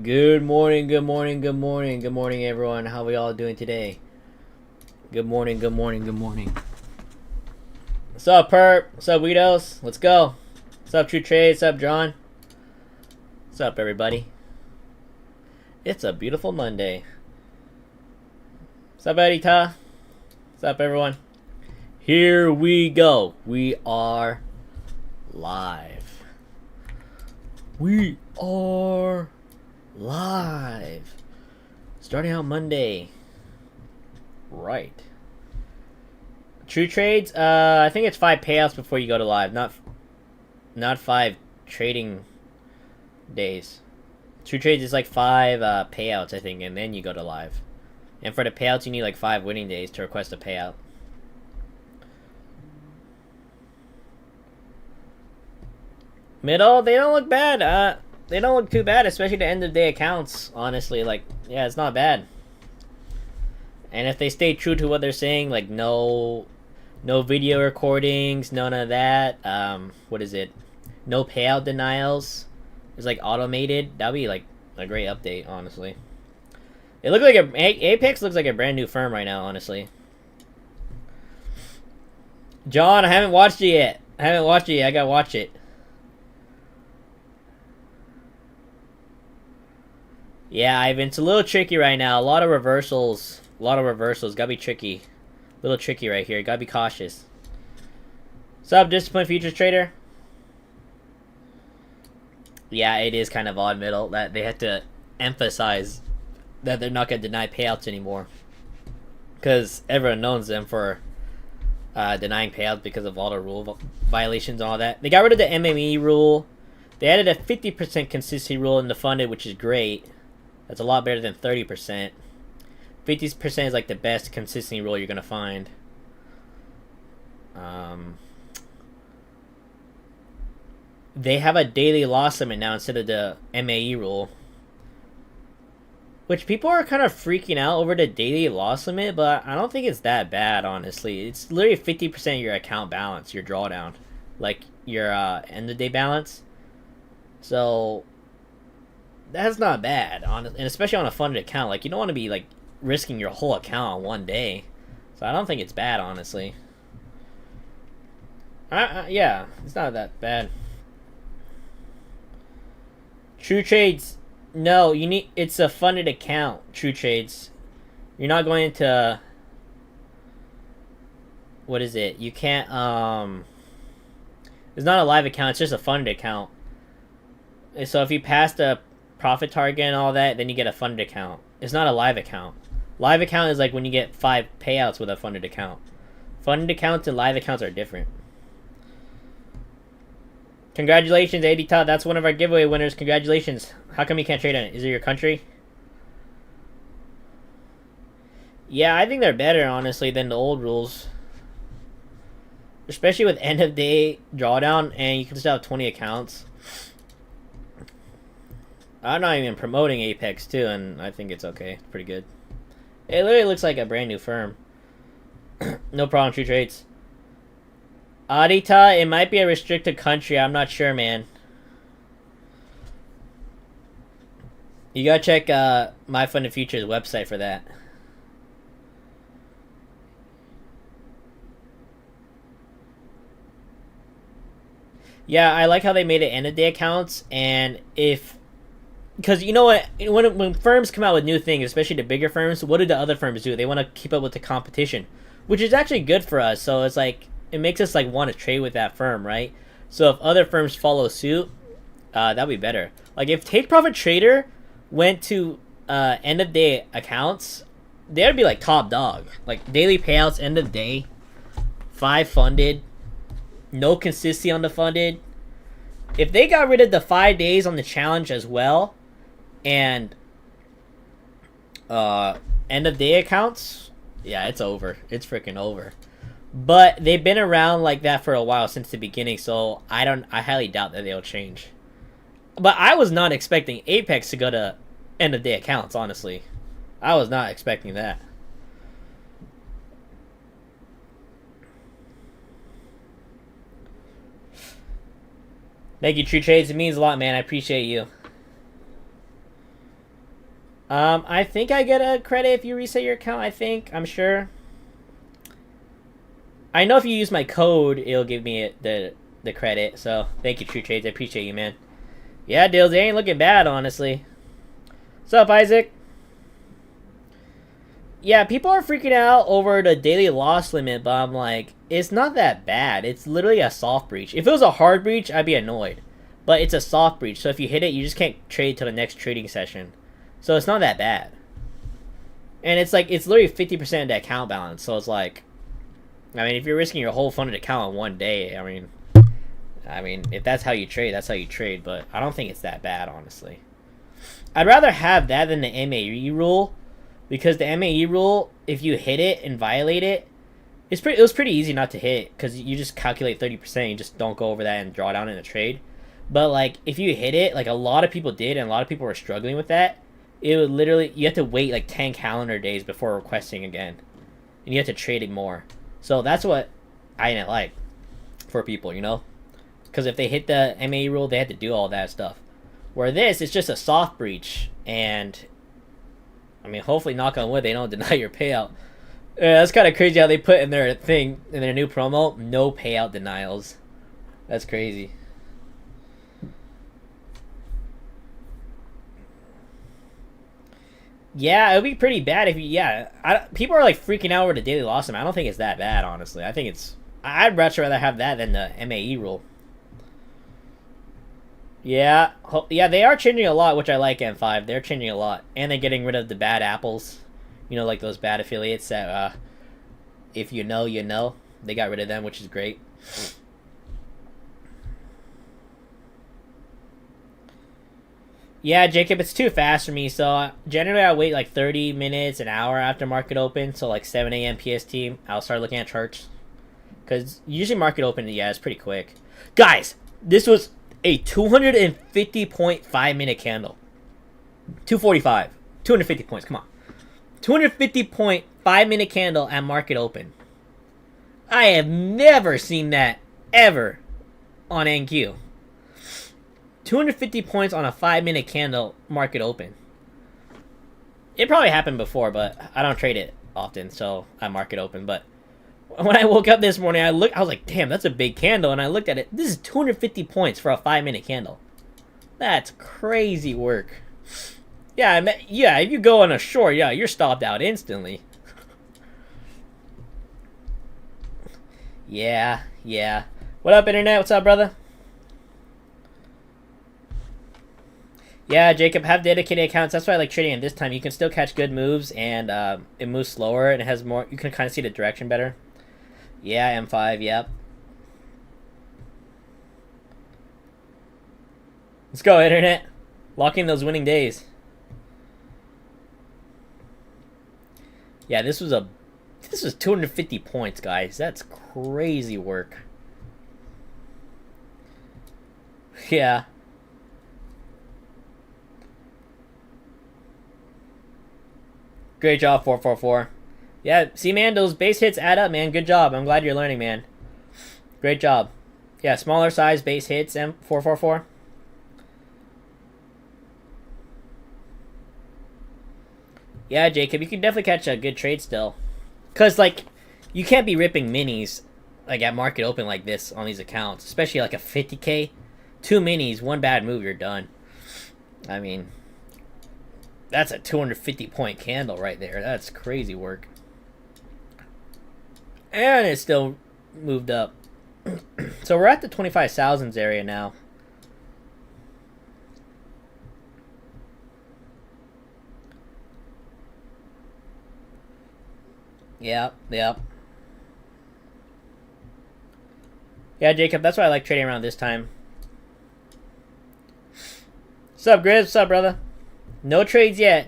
Good morning, good morning, good morning, good morning, everyone. How we all doing today? Good morning, good morning, good morning. What's up, Perp? What's up, Weedos? Let's go. What's up, True Trade? What's up, John? What's up, everybody? It's a beautiful Monday. What's up, Eddie Ta? What's up, everyone? Here we go. We are live. We are live. Starting out Monday. Right. True trades. I think it's 5 payouts before you go to live, not 5 trading days. True trades is like 5 payouts, I think, and then you go to live. And for the payouts, you need like 5 winning days to request a payout. Middle, they don't look bad. They don't look too bad, especially the end of day accounts. Honestly, like, yeah, it's not bad. And if they stay true to what they're saying, like no video recordings, none of that. What is it? No payout denials. It's like automated. That'd be like a great update, honestly. It looks like Apex looks like a brand new firm right now, honestly. John, I haven't watched it yet. I gotta watch it. Yeah, Ivan, it's a little tricky right now. A lot of reversals. Gotta be tricky. A little tricky right here. Gotta be cautious. What's up, Disciplined Futures Trader? Yeah, it is kind of odd, Middle, that they have to emphasize that they're not gonna deny payouts anymore. Because everyone knows them for denying payouts because of all the rule violations and all that. They got rid of the MME rule. They added a 50% consistency rule in the funded, which is great. That's a lot better than 30%. 50% is like the best consistency rule you're gonna find. They have a daily loss limit now instead of the MAE rule, which people are kind of freaking out over the daily loss limit, but I don't think it's that bad, honestly. It's literally 50% of your account balance, your drawdown, like your end of day balance. So that's not bad, and especially on a funded account. Like, you don't want to be like risking your whole account on one day. So I don't think it's bad, honestly. Yeah, it's not that bad. True trades, no, it's a funded account. True trades, you're not going into, what is it? You can't it's not a live account. It's just a funded account. So if you pass the profit target and all that, then you get a funded account. It's not a live account. Live account is like when you get 5 payouts with a funded account. Funded accounts and live accounts are different. Congratulations, AD Todd. That's one of our giveaway winners. Congratulations. How come you can't trade on it? Is it your country? Yeah, I think they're better, honestly, than the old rules. Especially with end of day drawdown, and you can still have 20 accounts. I'm not even promoting Apex too, and I think it's okay. It's pretty good. It literally looks like a brand new firm. No problem, True Trades. Adita, it might be a restricted country. I'm not sure, man. You gotta check MyFundedFutures website for that. Yeah, I like how they made it end of day accounts, and because you know what, when firms come out with new things, especially the bigger firms, what do the other firms do? They want to keep up with the competition, which is actually good for us. So it's like, it makes us like want to trade with that firm, right? So if other firms follow suit, that'd be better. Like if TakeProfitTrader went to end of day accounts, they'd be like top dog. Like daily payouts, end of day, 5 funded, no consistency on the funded. If they got rid of the 5 days on the challenge as well, and end of day accounts, yeah, it's over. It's freaking over. But they've been around like that for a while, since the beginning, so I highly doubt that they'll change. But I was not expecting Apex to go to end of day accounts, honestly. I was not expecting that. Thank you, True Trades. It means a lot, man. I appreciate you. I think I get a credit if you reset your account. I'm sure. I know if you use my code, it'll give me the credit. So thank you, True Trades. I appreciate you, man. Yeah, Dills, it ain't looking bad, honestly. What's up, Isaac? Yeah, people are freaking out over the daily loss limit, but I'm like, it's not that bad. It's literally a soft breach. If it was a hard breach, I'd be annoyed. But it's a soft breach, so if you hit it, you just can't trade till the next trading session. So it's not that bad. And it's like, it's literally 50% of the account balance, so it's like, I mean, if you're risking your whole funded account in one day, I mean, if that's how you trade, that's how you trade, but I don't think it's that bad, honestly. I'd rather have that than the MAE rule, because the MAE rule, if you hit it and violate it, it was pretty easy not to hit, because you just calculate 30%, you just don't go over that and draw down in a trade. But, like, if you hit it, like a lot of people did, and a lot of people were struggling with that, it would literally, you have to wait like 10 calendar days before requesting again. And you have to trade it more. So that's what I didn't like for people, you know? Because if they hit the MAE rule, they had to do all that stuff. Where this, it's just a soft breach. And, I mean, hopefully, knock on wood, they don't deny your payout. Yeah, that's kind of crazy how they put in their thing, in their new promo, no payout denials. That's crazy. Yeah, it would be pretty bad if you, people are like freaking out over the daily loss amount. I don't think it's that bad, honestly. I think it's, I'd much rather have that than the MAE rule. Yeah, they are changing a lot, which I like, M5. They're changing a lot. And they're getting rid of the bad apples. You know, like those bad affiliates that, if you know, you know. They got rid of them, which is great. Yeah, Jacob, it's too fast for me. So generally, I wait like 30 minutes, an hour after market open. So like 7 a.m. PST, I'll start looking at charts. Because usually market open, yeah, it's pretty quick. Guys, this was a 250.5 minute candle. 245. 250 points, come on. 250.5 minute candle at market open. I have never seen that ever on NQ. 250 points on a 5-minute candle market open. It probably happened before, but I don't trade it often, so I market open. But when I woke up this morning, I was like, damn, that's a big candle. And I looked at it. This is 250 points for a 5-minute candle. That's crazy work. Yeah, if you go on a short, yeah, you're stopped out instantly. Yeah. What up, Internet? What's up, brother? Yeah, Jacob, have dedicated accounts. That's why I like trading it this time. You can still catch good moves, and it moves slower, and it has more. You can kind of see the direction better. Yeah, M5, yep. Let's go, Internet. Lock in those winning days. Yeah, this was 250 points, guys. That's crazy work. Yeah. Great job, 444. Yeah, see, man, those base hits add up, man. Good job. I'm glad you're learning, man. Great job. Yeah, smaller size base hits, M444. Yeah, Jacob, you can definitely catch a good trade still. Because, like, you can't be ripping minis, like, at market open like this on these accounts. Especially, like, a 50K. 2 minis, one bad move, you're done. I mean, that's a 250-point candle right there. That's crazy work. And it still moved up. So we're at the 25,000s area now. Yep. Yeah, Jacob, that's why I like trading around this time. What's up, Grizz? What's up, brother? No trades yet.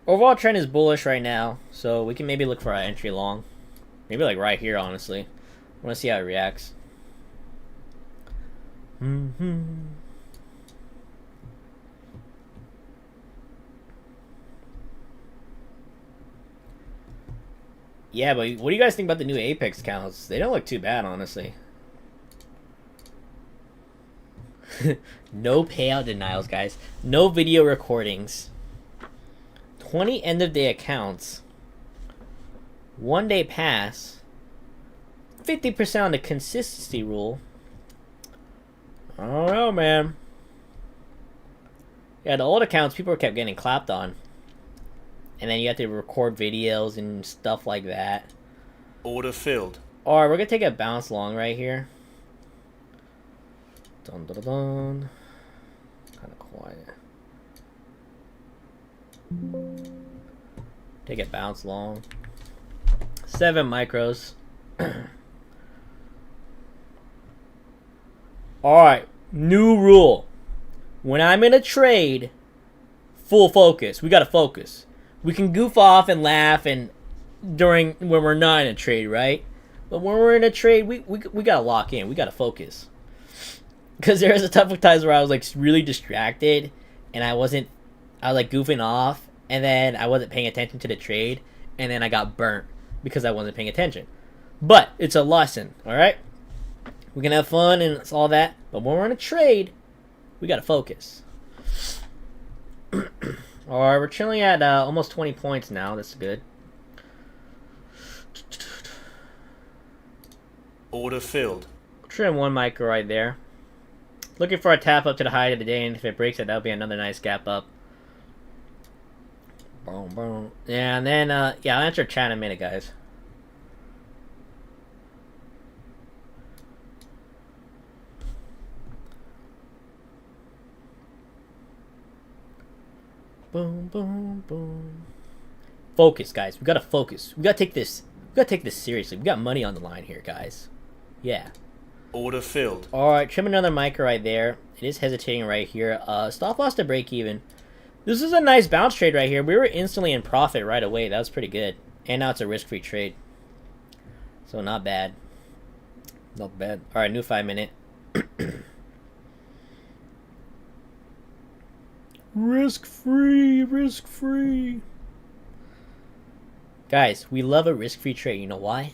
Overall trend is bullish right now, so we can maybe look for our entry long. Maybe like right here, honestly. I want to see how it reacts. Yeah, but what do you guys think about the new Apex counts? They don't look too bad, honestly. No payout denials, guys. No video recordings. 20 end of day accounts. 1 day pass. 50% on the consistency rule. I don't know, man. Yeah, the old accounts, people kept getting clapped on. And then you have to record videos and stuff like that. Order filled. Alright, we're going to take a bounce long right here. Dun dun dun. Kind of quiet. Take a bounce long. 7 micros. Alright, new rule. When I'm in a trade, full focus. We gotta focus. We can goof off and laugh and when we're not in a trade, right? But when we're in a trade, we gotta lock in. We gotta focus. Because there was a couple of times where I was like really distracted and I was like goofing off, and then I wasn't paying attention to the trade, and then I got burnt because I wasn't paying attention. But it's a lesson, alright? We can have fun and it's all that, but when we're in a trade, we gotta focus. Alright, we're chilling at almost 20 points now. That's good. Order filled. Trim 1 micro right there. Looking for a tap up to the high of the day, and if it breaks it, that'll be another nice gap up. Boom, boom. Yeah, and then, yeah, I'll answer chat in a minute, guys. Boom, boom, boom. Focus, guys. We gotta focus. We gotta take this seriously. We got money on the line here, guys. Yeah. Order filled. Alright, trim another micro right there. It is hesitating right here. Stop loss to break even. This is a nice bounce trade right here. We were instantly in profit right away. That was pretty good. And now it's a risk-free trade. So not bad. Not bad. Alright, new 5 minute. Risk-free, risk-free. Guys, we love a risk-free trade. You know why?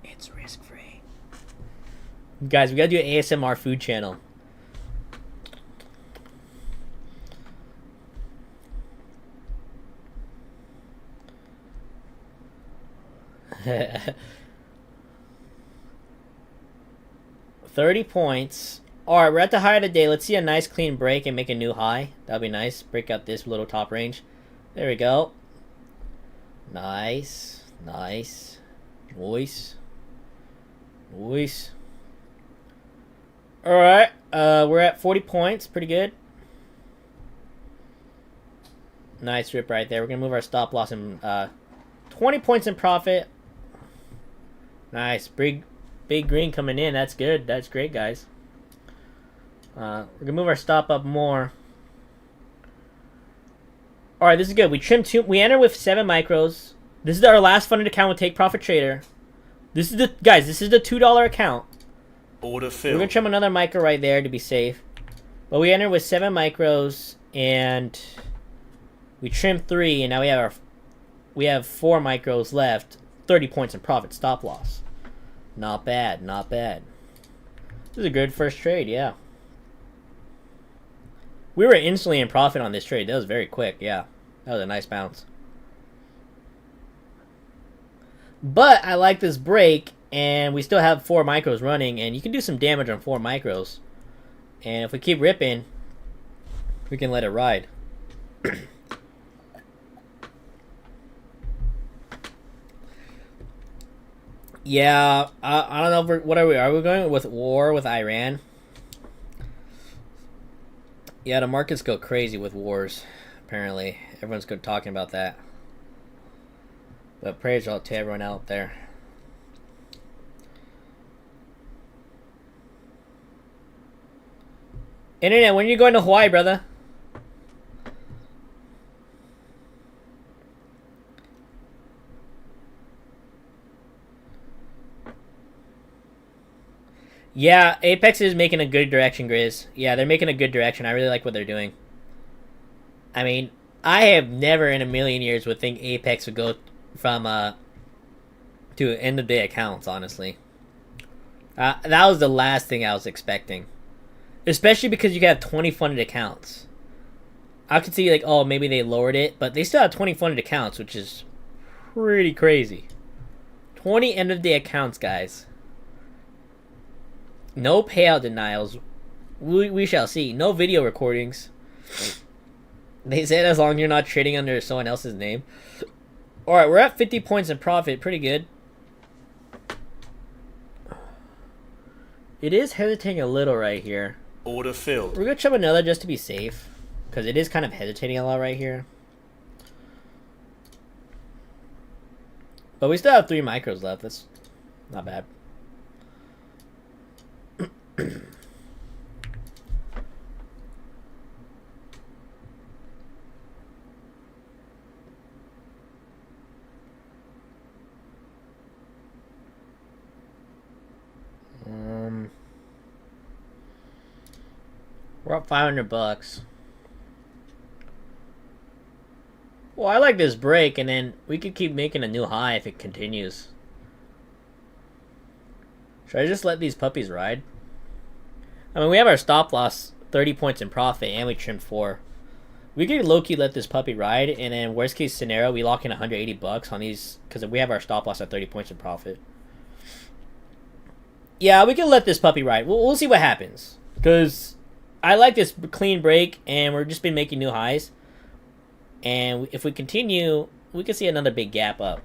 It's risk-free. Guys, we gotta do an ASMR food channel. $30 points. Alright, we're at the high of the day. Let's see a nice clean break and make a new high. That'll be nice. Break out this little top range. There we go. Nice. Nice. Nice. Nice. Alright. We're at 40 points. Pretty good. Nice rip right there. We're going to move our stop loss in 20 points in profit. Nice. Big green coming in. That's good. That's great, guys. We're going to move our stop up more. Alright, this is good. We trimmed 2. We enter with 7 micros. This is our last funded account with TakeProfitTrader. This is the, guys, this is the $2 account. Order We're filled. going to trim another micro right there to be safe. But we enter with 7 micros and we trimmed 3, and now we have 4 micros left. 30 points in profit, stop loss. Not bad, not bad. This is a good first trade, yeah. We were instantly in profit on this trade. That was very quick, yeah. That was a nice bounce. But I like this break, and we still have 4 micros running, and you can do some damage on 4 micros. And if we keep ripping, we can let it ride. Yeah, I don't know if what are we going with war with Iran? Yeah, the markets go crazy with wars. Apparently, everyone's good talking about that. But praise to everyone out there. Internet, when are you going to Hawaii, brother? Yeah, Apex is making a good direction, Grizz. Yeah, they're making a good direction. I really like what they're doing. I mean, I have never in a million years would think Apex would go from to end of day accounts, honestly. That was the last thing I was expecting. Especially because you have 20 funded accounts. I could see like, oh, maybe they lowered it, but they still have 20 funded accounts, which is pretty crazy. 20 end of day accounts, guys. No payout denials. We shall see. No video recordings. They said as long as you're not trading under someone else's name. Alright, we're at 50 points in profit. Pretty good. It is hesitating a little right here. Order filled. We're going to chop another just to be safe. Because it is kind of hesitating a lot right here. But we still have 3 micros left. That's not bad. We're up 500 bucks. Well, I like this break, and then we could keep making a new high if it continues. Should I just let these puppies ride? I mean, we have our stop loss 30 points in profit, and we trimmed 4. We could low-key let this puppy ride, and then worst case scenario, we lock in 180 bucks on these, because we have our stop loss at 30 points in profit. Yeah, we can let this puppy ride. We'll see what happens. Because I like this clean break, and we're just been making new highs. And if we continue, we can see another big gap up.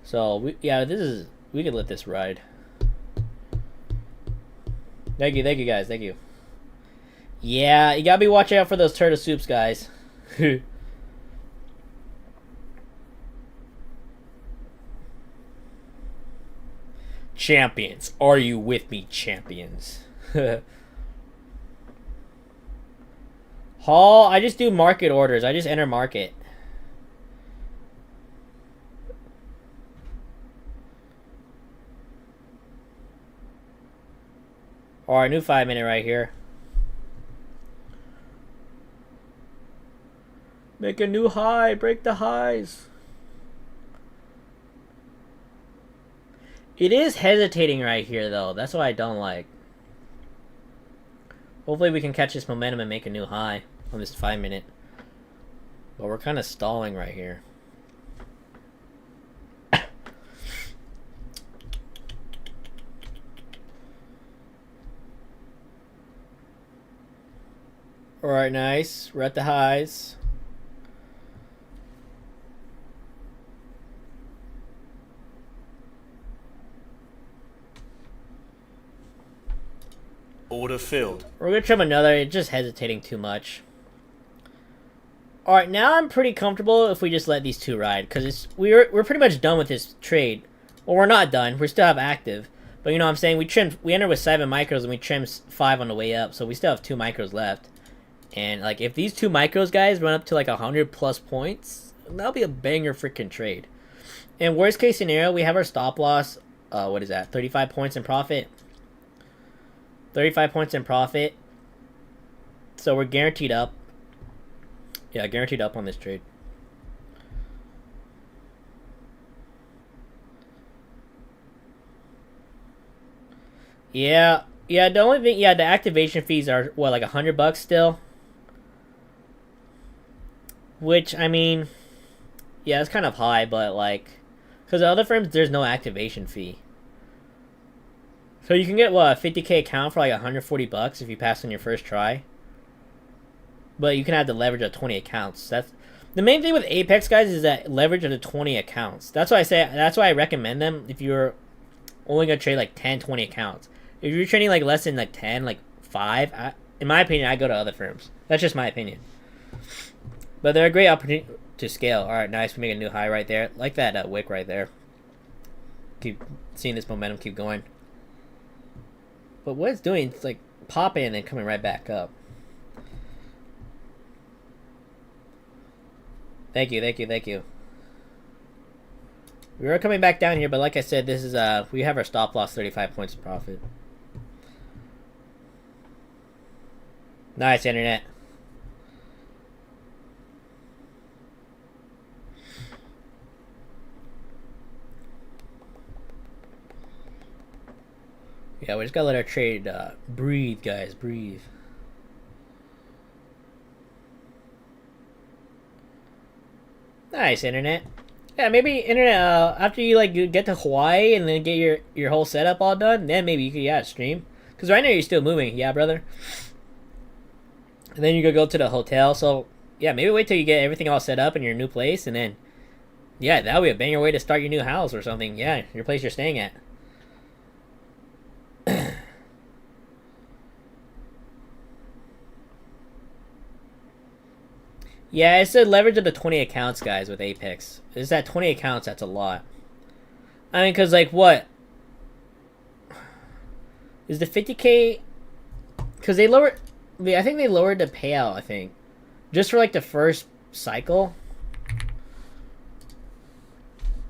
So, we can let this ride. Thank you guys, thank you. Yeah, you gotta be watching out for those turtle soups, guys. Champions, are you with me, champions? Hall, I just do market orders. I just enter market. Alright, new 5-minute right here. Make a new high. Break the highs. It is hesitating right here, though. That's what I don't like. Hopefully we can catch this momentum and make a new high on this 5-minute. But we're kind of stalling right here. Alright, nice. We're at the highs. Order filled. We're going to trim another. It's just hesitating too much. Alright, now I'm pretty comfortable if we just let these 2 ride. Because we're pretty much done with this trade. Well, we're not done. We still have active. But you know what I'm saying? We entered with 7 micros and we trimmed 5 on the way up. So we still have 2 micros left. And like if these 2 micros, guys, run up to like 100 plus points, that'll be a banger freaking trade. And worst case scenario, we have our stop loss. What is that? 35 points in profit. 35 points in profit. So we're guaranteed up. Yeah, guaranteed up on this trade. Yeah, the only thing, the activation fees are what, like $100 still? Which, I mean, yeah, it's kind of high, but like, because the other firms, there's no activation fee. So you can get, what, a 50k account for like $140 if you pass on your first try. But you can have the leverage of 20 accounts. That's the main thing with Apex, guys, is that leverage of the 20 accounts. That's why I recommend them if you're only going to trade like 10, 20 accounts. If you're trading like less than like 10, like 5, in my opinion, I go to other firms. That's just my opinion. But they're a great opportunity to scale. Alright, nice. We make a new high right there. Like that wick right there. Keep seeing this momentum keep going. But what it's doing, it's like popping and then coming right back up. Thank you. We are coming back down here, but like I said, this is we have our stop loss 35 points of profit. Nice, internet. Yeah, we just gotta let our trade breathe, guys. Breathe. Nice, internet. Yeah, maybe internet. After you like get to Hawaii and then get your whole setup all done, then maybe you could stream. Cause right now you're still moving, yeah, brother. And then you could go to the hotel. So yeah, maybe wait till you get everything all set up in your new place, and then yeah, that would be a banger way to start your new house or something. Yeah, your place you're staying at. Yeah, it's the leverage of the 20 accounts, guys, with Apex. It's that 20 accounts, that's a lot. I mean, because, like, what? Is the 50K... Because they lowered... I think they lowered the payout, I think. Just for, like, the first cycle.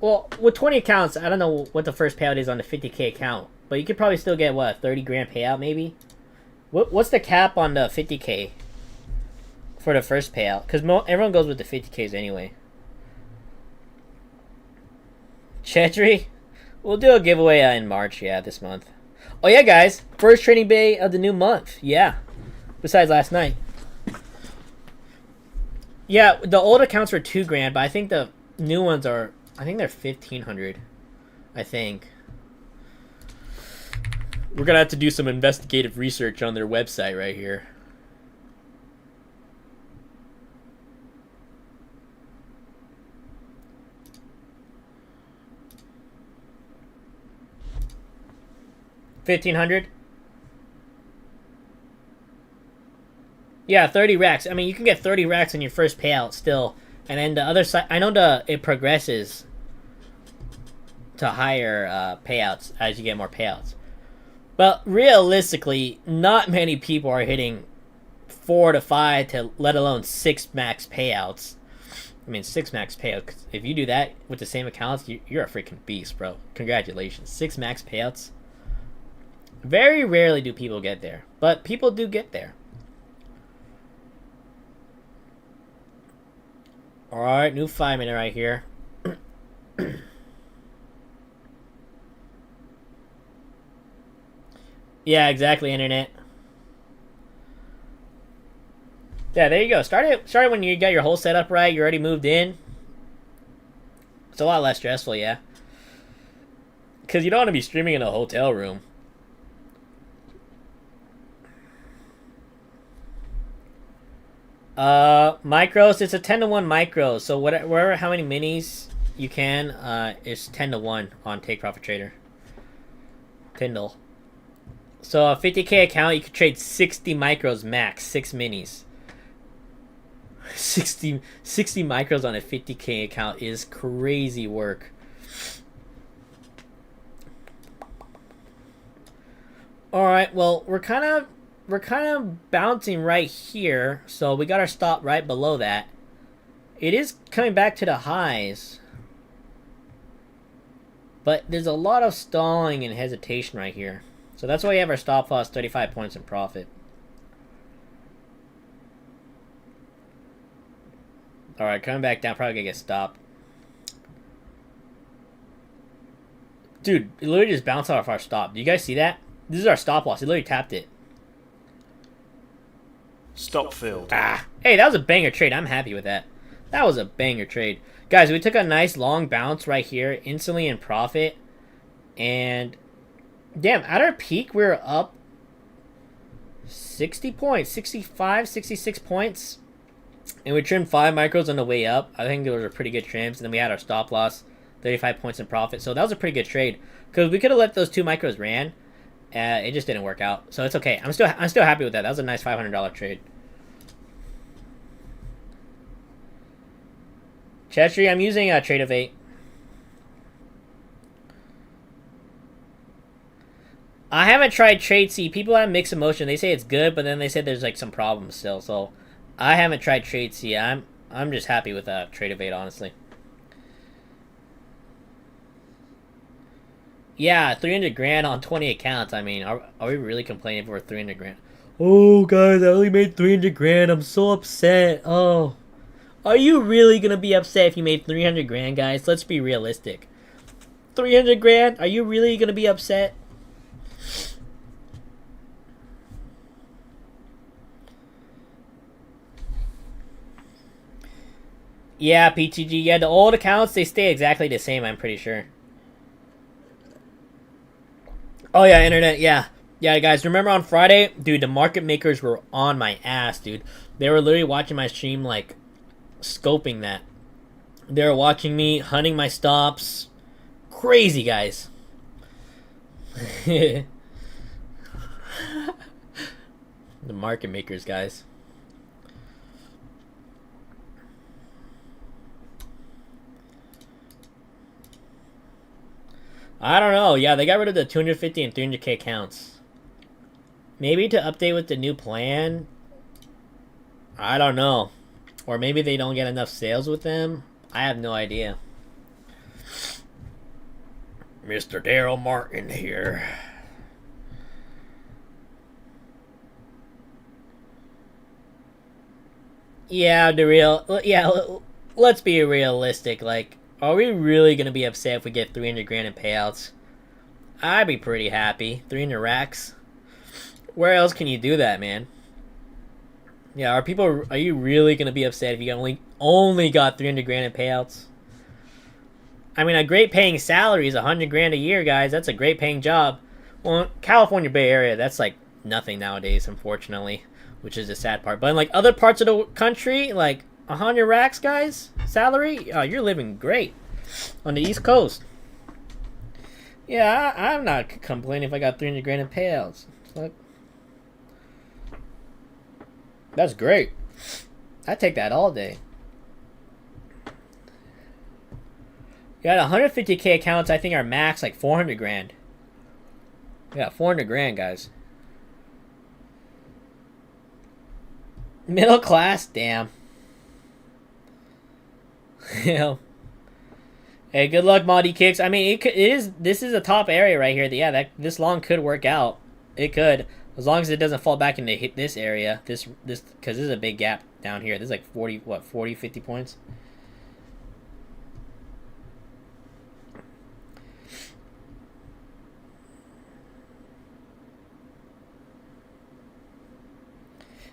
Well, with 20 accounts, I don't know what the first payout is on the 50K account. But you could probably still get, what, a 30 grand payout, maybe? What's the cap on the 50K? For the first payout, because everyone goes with the 50Ks anyway. Chetry, we'll do a giveaway in March, yeah, this month. Oh yeah, guys, first trading day of the new month, yeah. Besides last night. Yeah, the old accounts were 2 grand, but I think the new ones are, I think they're 1,500. I think. We're gonna have to do some investigative research on their website right here. $1,500. Yeah, 30 racks. I mean, you can get 30 racks in your first payout still, and then the other side. I know it progresses to higher payouts as you get more payouts. But realistically, not many people are hitting 4 to 5 to let alone 6 max payouts. I mean, 6 max payouts. If you do that with the same accounts, you're a freaking beast, bro. Congratulations. 6 max payouts. Very rarely do people get there, but people do get there. Alright, new 5-minute right here. Yeah, exactly, internet. Yeah, there you go. Start it when you got your whole setup right, you already moved in. It's a lot less stressful, yeah. Because you don't want to be streaming in a hotel room. Micros, it's a 10-to-1 micro, so whatever how many minis you can, it's 10-to-1 on TakeProfitTrader. Tyndall. So a 50K account, you could trade 60 micros max, 6 minis. 60 micros on a 50K account is crazy work. Alright, well, we're kind of bouncing right here, so we got our stop right below that. It is coming back to the highs, but there's a lot of stalling and hesitation right here. So that's why we have our stop loss 35 points in profit. Alright, coming back down, probably gonna get stopped. Dude, it literally just bounced off our stop. Do you guys see that? This is our stop loss. It literally tapped it. Stop filled. Ah, hey, that was a banger trade. I'm happy with that. That was a banger trade. Guys, we took a nice long bounce right here, instantly in profit. And, damn, at our peak, we were up 60 points, 65, 66 points. And we trimmed 5 micros on the way up. I think those were pretty good trims. And then we had our stop loss, 35 points in profit. So that was a pretty good trade. Because we could have let those 2 micros ran. It just didn't work out. So it's okay. I'm still happy with that. That was a nice $500 trade. Chetry, I'm using Tradovate. I haven't tried TradeC. People have mixed emotion. They say it's good, but then they said there's like some problems still. So I haven't tried TradeC. I'm just happy with Tradovate, honestly. Yeah, 300 grand on 20 accounts. I mean, are we really complaining for 300 grand? Oh, guys, I only made 300 grand. I'm so upset. Oh. Are you really going to be upset if you made 300 grand, guys? Let's be realistic. 300 grand? Are you really going to be upset? Yeah, PTG. Yeah, the old accounts, they stay exactly the same, I'm pretty sure. Oh, yeah, internet, yeah. Yeah, guys, remember on Friday? Dude, the market makers were on my ass, dude. They were literally watching my stream, like, scoping that. They were watching me, hunting my stops. Crazy, guys. The market makers, guys. I don't know. Yeah, they got rid of the 250 and 300k accounts. Maybe to update with the new plan. I don't know. Or maybe they don't get enough sales with them. I have no idea. Mr. Daryl Martin here. Yeah, let's be realistic. Like, are we really gonna be upset if we get 300 grand in payouts? I'd be pretty happy. 300 racks. Where else can you do that, man? Yeah, are you really gonna be upset if you only got 300 grand in payouts? I mean, a great paying salary is 100 grand a year, guys. That's a great paying job. Well, California Bay Area, that's like nothing nowadays, unfortunately, which is the sad part. But in like other parts of the country, like 100 racks, guys, salary, oh, you're living great on the East Coast. Yeah, I'm not complaining if I got 300 grand in payouts. Like, that's great. I take that all day. Yeah, 150k accounts, I think, are max like 400 grand. Yeah, 400 grand, guys. Middle class, damn. Yeah. Hey, good luck, Monty Kicks. I mean, this is a top area right here. Yeah, this long could work out. It could, as long as it doesn't fall back into this area. This because this is a big gap down here. This is like 40, 50 points.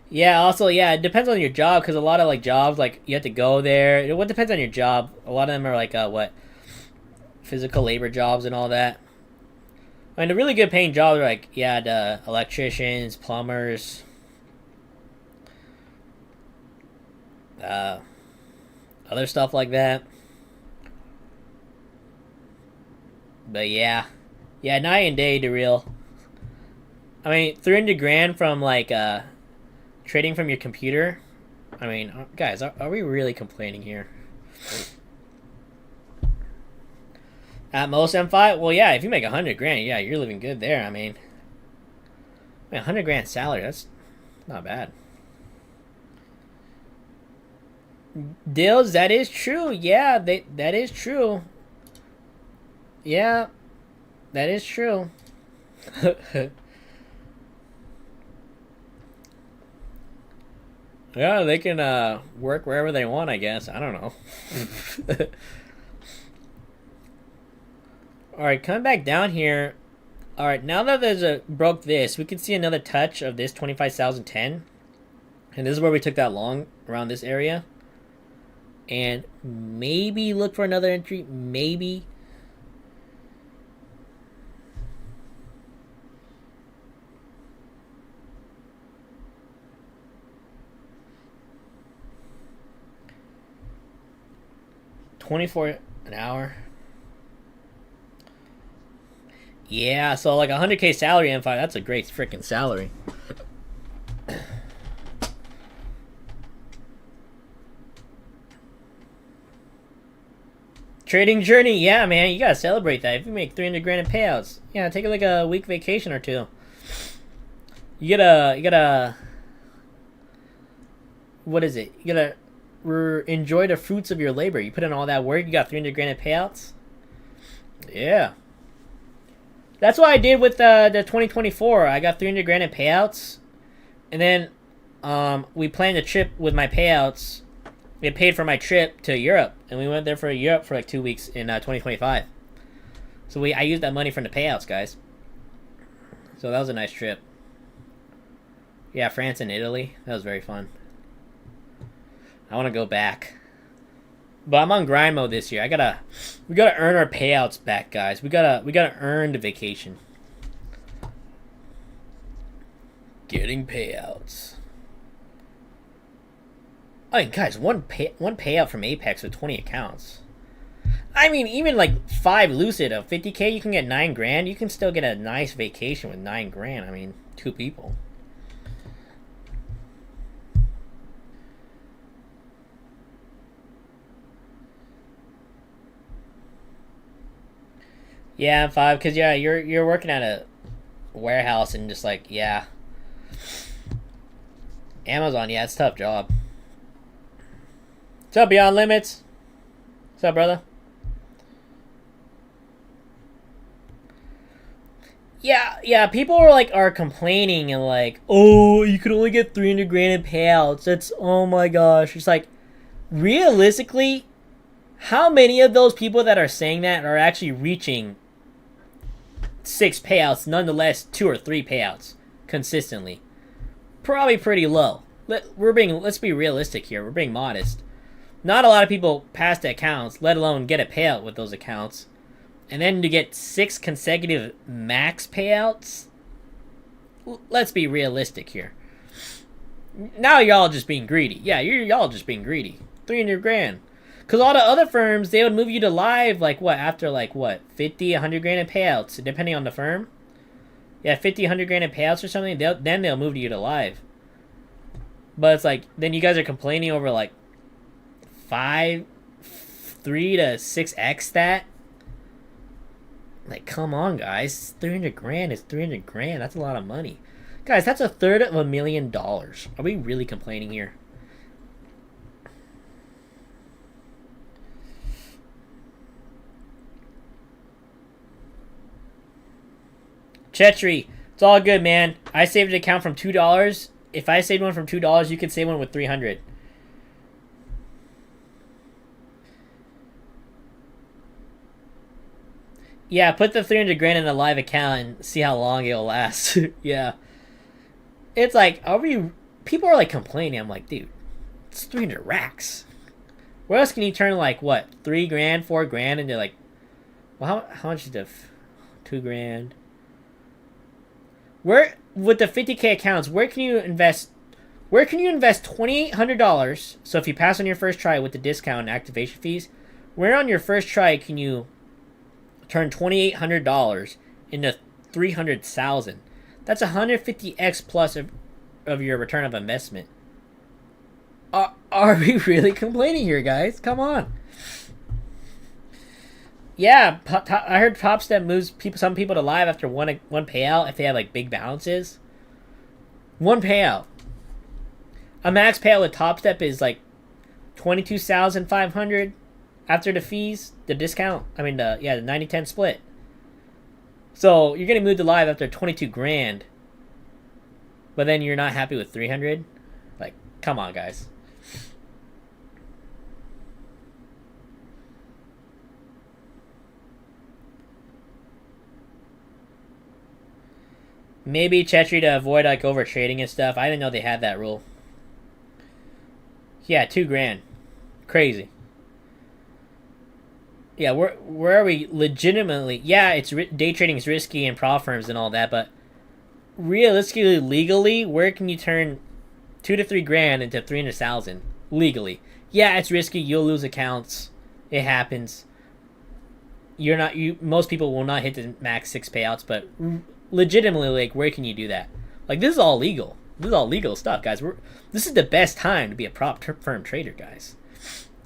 Yeah, also, yeah, it depends on your job, because a lot of, like, jobs, like, you have to go there. It depends on your job. A lot of them are, like, physical labor jobs and all that. I mean, the really good paying jobs are, like, yeah, the electricians, plumbers, other stuff like that. But, yeah. Yeah, night and day, the real. I mean, 300 grand from, like, trading from your computer. I mean, guys, are we really complaining here? At most M5? Well, yeah, if you make 100 grand, yeah, you're living good there. I mean 100 grand salary, that's not bad. Dills, that is true. Yeah, that is true. Yeah, that is true. Yeah, they can work wherever they want, I guess. I don't know. Alright, coming back down here. Alright, now that there's broke this, we can see another touch of this 25,010. And this is where we took that long, around this area. And maybe look for another entry. Maybe. $24 an hour. Yeah, so like 100k salary M5, that's a great freaking salary. Trading journey, yeah, man, you gotta celebrate that. If you make 300 grand in payouts, yeah, take like a week vacation or two. You gotta, what is it? You gotta enjoy the fruits of your labor. You put in all that work, you got 300 grand in payouts. Yeah. That's what I did with the 2024. I got 300 grand in payouts. And then we planned a trip with my payouts. It paid for my trip to Europe. And we went there for Europe for like 2 weeks in 2025. So I used that money from the payouts, guys. So that was a nice trip. Yeah, France and Italy. That was very fun. I want to go back. But I'm on grind mode this year. We gotta earn our payouts back, guys. We gotta earn the vacation. Getting payouts. I mean, guys, one payout from Apex with 20 accounts. I mean, even like 5 Lucid of 50K, you can get 9 grand. You can still get a nice vacation with 9 grand. I mean, 2 people. Yeah, 5, because yeah, you're working at a warehouse and just like, yeah. Amazon, yeah, it's a tough job. What's up, Beyond Limits? What's up, brother? Yeah, people are complaining and like, oh, you could only get 300 grand in payouts. That's, oh my gosh. It's like, realistically, how many of those people that are saying that are actually reaching 6 payouts, nonetheless 2 or 3 payouts consistently? Probably pretty low. Let's be realistic here. We're being modest. Not a lot of people pass the accounts, let alone get a payout with those accounts. And then to get 6 consecutive max payouts, let's be realistic here. Now y'all just being greedy. Yeah, y'all just being greedy. 300 grand. Because all the other firms, they would move you to live, like what, after like what, 50, 100 grand in payouts, depending on the firm? Yeah, 50, 100 grand in payouts or something, then they'll move you to live. But it's like, then you guys are complaining over like 3 to 6x that. Like, come on, guys. 300 grand is 300 grand. That's a lot of money. Guys, that's $1/3 million. Are we really complaining here? Chetri, it's all good, man. I saved an account from $2. If I saved one from $2, you could save one with 300. Yeah, put the 300 grand in a live account and see how long it'll last. Yeah. It's like, people are like complaining. I'm like, dude, it's 300 racks. Where else can you turn like, what, 3 grand, 4 grand into like, well, how much is the 2 grand? Where, with the 50K accounts, where can you invest $2,800? So if you pass on your first try with the discount and activation fees, where on your first try can you turn $2,800 into 300,000? That's 150x plus of your return of investment. Are we really complaining here, guys? Come on. Yeah, I heard Top Step moves some people to live after one payout if they have like big balances. One payout. A max payout with Top Step is like 22,500 after the fees, the discount. I mean, the 90-10 split. So you're getting moved to live after 22 grand, but then you're not happy with 300. Like, come on, guys. Maybe Chetri to avoid like over trading and stuff. I didn't know they had that rule. Yeah, 2 grand. Crazy. Yeah, where are we legitimately? Yeah, it's day trading is risky and prop firms and all that, but realistically, legally, where can you turn 2 to 3 grand into 300,000 legally? Yeah, it's risky. You'll lose accounts. It happens. Most people will not hit the max 6 payouts, but legitimately, like, where can you do that? Like, this is all legal. This is all legal stuff, guys. This is the best time to be a prop firm trader, guys.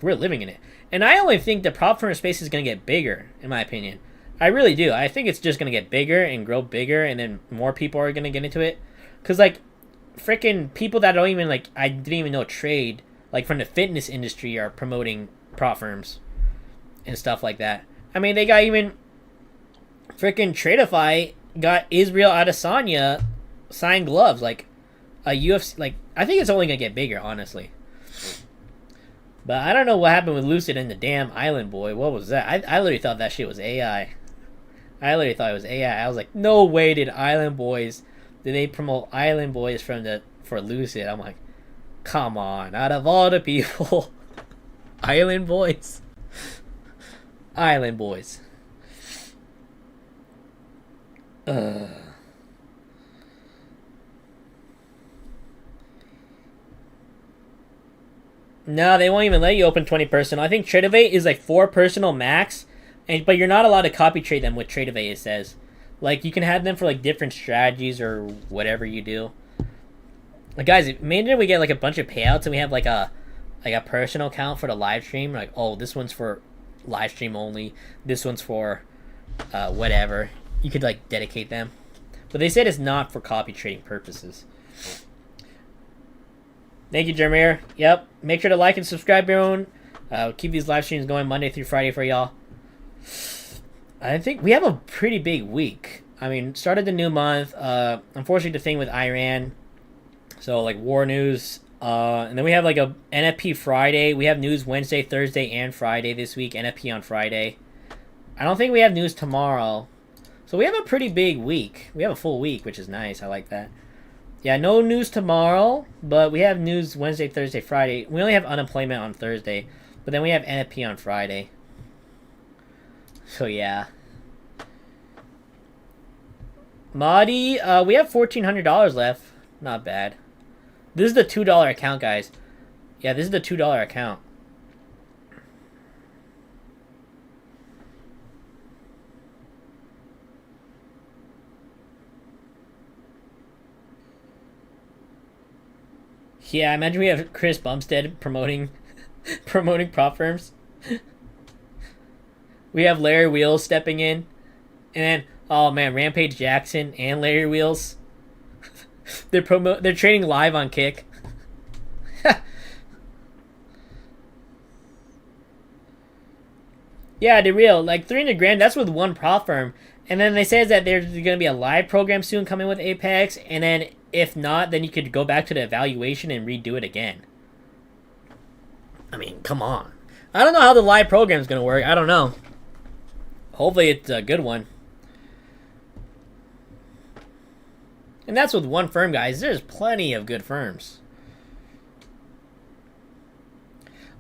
We're living in it. And I only think the prop firm space is going to get bigger, in my opinion. I really do. I think it's just going to get bigger and grow bigger, and then more people are going to get into it. Because, like, freaking people that don't even, like, I didn't even know trade, like, from the fitness industry are promoting prop firms and stuff like that. I mean, they got even freaking Tradeify got Israel Adesanya signed gloves, like, a UFC, like, I think it's only going to get bigger, honestly. But I don't know what happened with Lucid and the damn Island Boy. What was that? I literally thought that shit was AI. I literally thought it was AI. I was like, no way did they promote Island Boys for Lucid? I'm like, come on, out of all the people. Island boys. Island boys. No, they won't even let you open 20 personal. I think Tradovate is like 4 personal max, but you're not allowed to copy trade them with Tradovate, it says. Like, you can have them for like different strategies or whatever you do. Like, guys, imagine we get like a bunch of payouts and we have like a personal account for the live stream. Like, oh, this one's for live stream only. This one's for whatever. You could like dedicate them. But they said it's not for copy trading purposes. Thank you, Jermaine. Yep. Make sure to like and subscribe, everyone. Keep these live streams going Monday through Friday for y'all. I think we have a pretty big week. I mean, started the new month. Unfortunately, the thing with Iran. So, like, war news. And then we have, like, a NFP Friday. We have news Wednesday, Thursday, and Friday this week. NFP on Friday. I don't think we have news tomorrow. So, we have a pretty big week. We have a full week, which is nice. I like that. Yeah, no news tomorrow, but we have news Wednesday, Thursday, Friday. We only have unemployment on Thursday, but then we have NFP on Friday. So, yeah. Mahdi, we have $1,400 left. Not bad. This is the $2 account, guys. Yeah, this is the $2 account. Yeah, imagine we have Chris Bumstead promoting prop firms. We have Larry Wheels stepping in. And then, oh man, Rampage Jackson and Larry Wheels. They're trading live on Kick. Yeah, the real, like 300 grand, that's with one prop firm. And then they says that there's going to be a live program soon coming with Apex, and then if not, then you could go back to the evaluation and redo it again. I mean, come on. I don't know how the live program is going to work. I don't know. Hopefully it's a good one. And that's with one firm, guys. There's plenty of good firms.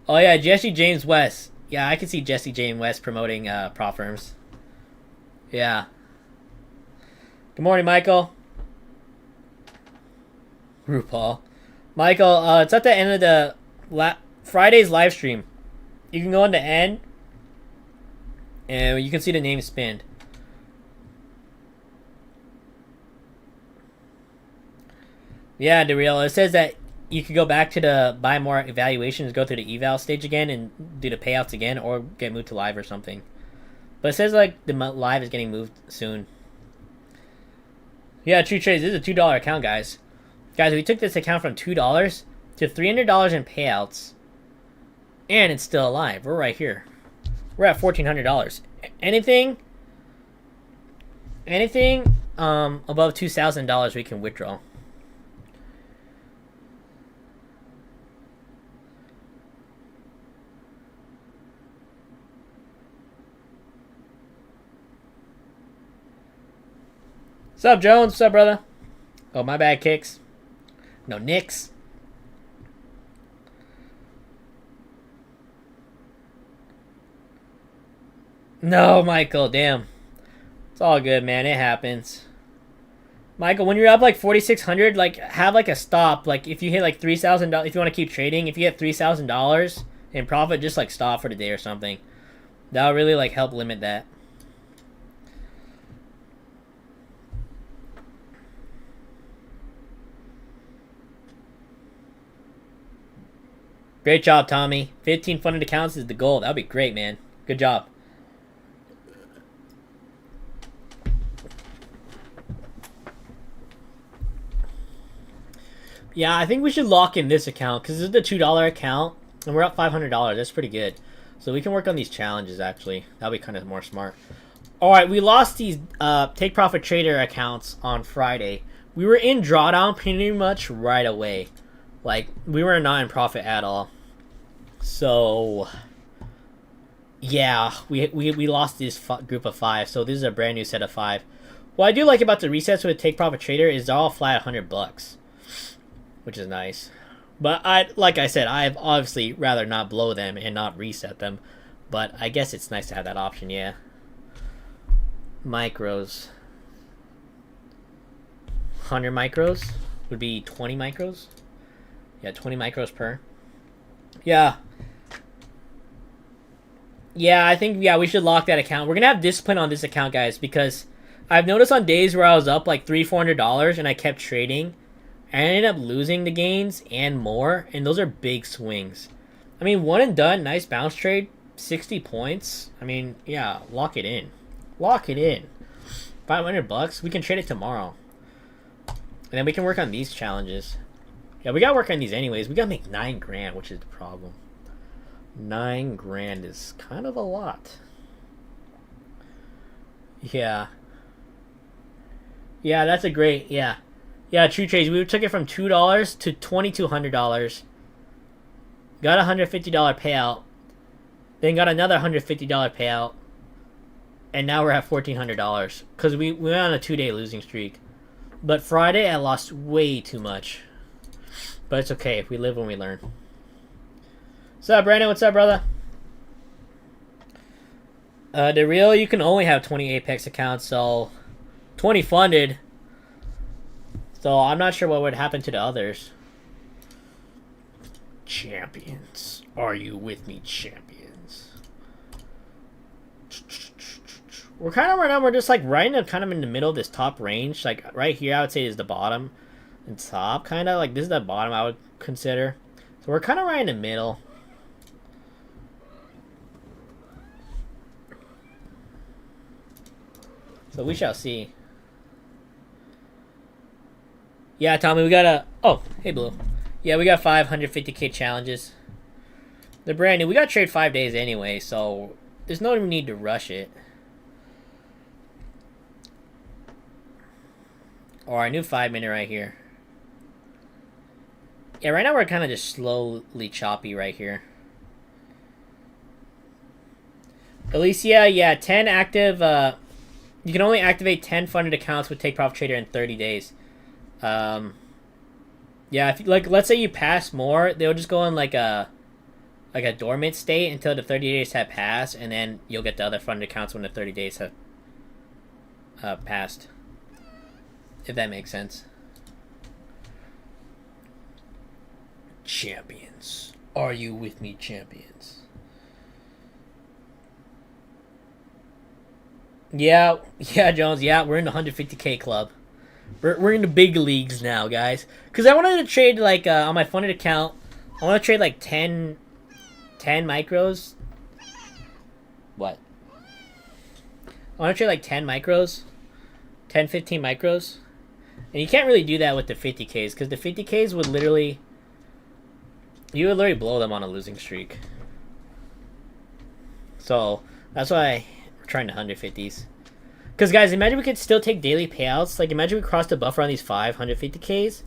Oh, yeah, Jesse James West. Yeah, I can see Jesse James West promoting prop firms. Yeah. Good morning, Michael. RuPaul. Michael, it's at the end of the Friday's live stream. You can go on the end, and you can see the name spin. Yeah, the real. It says that you could go back to the buy more evaluations, go through the eval stage again, and do the payouts again, or get moved to live or something. But it says like the live is getting moved soon. Yeah, True Trades. This is a $2 account, guys. Guys, we took this account from $2 to $300 in payouts, and it's still alive. We're right here. We're at $1,400. Anything above $2,000 we can withdraw. What's up, Jones? What's up, brother? Oh, my bad, Kicks. No, Knicks. No, Michael, damn. It's all good, man. It happens. Michael, when you're up like 4,600, like have like a stop. Like if you hit like $3,000, if you want to keep trading, if you get $3,000 in profit, just like stop for the day or something. That'll really like help limit that. Great job, Tommy. 15 funded accounts is the goal. That would be great, man. Good job. Yeah, I think we should lock in this account because this is the $2 account and we're up $500. That's pretty good. So we can work on these challenges, actually. That'll be kind of more smart. All right, we lost these TakeProfitTrader accounts on Friday. We were in drawdown pretty much right away. Like, we were not in profit at all. So, yeah, we lost this group of 5. So this is a brand new set of 5. What I do like about the resets with TakeProfitTrader is they're all flat $100, which is nice. But like I said, I've obviously rather not blow them and not reset them. But I guess it's nice to have that option, yeah. Micros. 100 micros would be 20 micros. Yeah, 20 micros per. Yeah. Yeah, I think, yeah, we should lock that account. We're going to have discipline on this account, guys, because I've noticed on days where I was up like $300-400 and I kept trading, I ended up losing the gains and more, and those are big swings. I mean, one and done, nice bounce trade, 60 points. I mean, yeah, lock it in. Lock it in. $500, we can trade it tomorrow. And then we can work on these challenges. Yeah, we got to work on these anyways. We got to make 9 grand, which is the problem. 9 grand is kind of a lot. Yeah. Yeah, that's a great, yeah. Yeah, true trades. We took it from $2 to $2,200. Got a $150 payout. Then got another $150 payout. And now we're at $1,400. Because we went on a 2-day losing streak. But Friday, I lost way too much. But it's okay. We live when we learn. What's up, Brandon? What's up, brother? The real, you can only have 20 Apex accounts, so 20 funded. So I'm not sure what would happen to the others. Champions. Are you with me, champions? We're kind of right now, we're just like right in kind of in the middle of this top range. Like right here, I would say is the bottom and top, kind of. Like this is the bottom I would consider. So we're kind of right in the middle. So we shall see. Yeah, Tommy, we got a... Oh, hey, Blue. Yeah, we got 550k challenges. They're brand new. We got to trade 5 days anyway, so there's no need to rush it. Or our new 5-minute right here. Yeah, right now we're kind of just slowly choppy right here. Alicia, yeah, 10 active... you can only activate 10 funded accounts with TakeProfitTrader in 30 days. Yeah, if like let's say you pass more, they'll just go in like a dormant state until the 30 days have passed, and then you'll get the other funded accounts when the 30 days have passed. If that makes sense. Champions, are you with me, champions? Yeah, Jones. Yeah, we're in the 150k club. We're in the big leagues now, guys. Because I wanted to trade, like, on my funded account, I want to trade, like, 10 micros. What? I want to trade, like, 10 micros. 10, 15 micros. And you can't really do that with the 50ks, because the 50ks would literally... You would literally blow them on a losing streak. So, that's why we're trying the 150s. Because, guys, imagine we could still take daily payouts. Like, imagine we crossed the buffer on these 550Ks.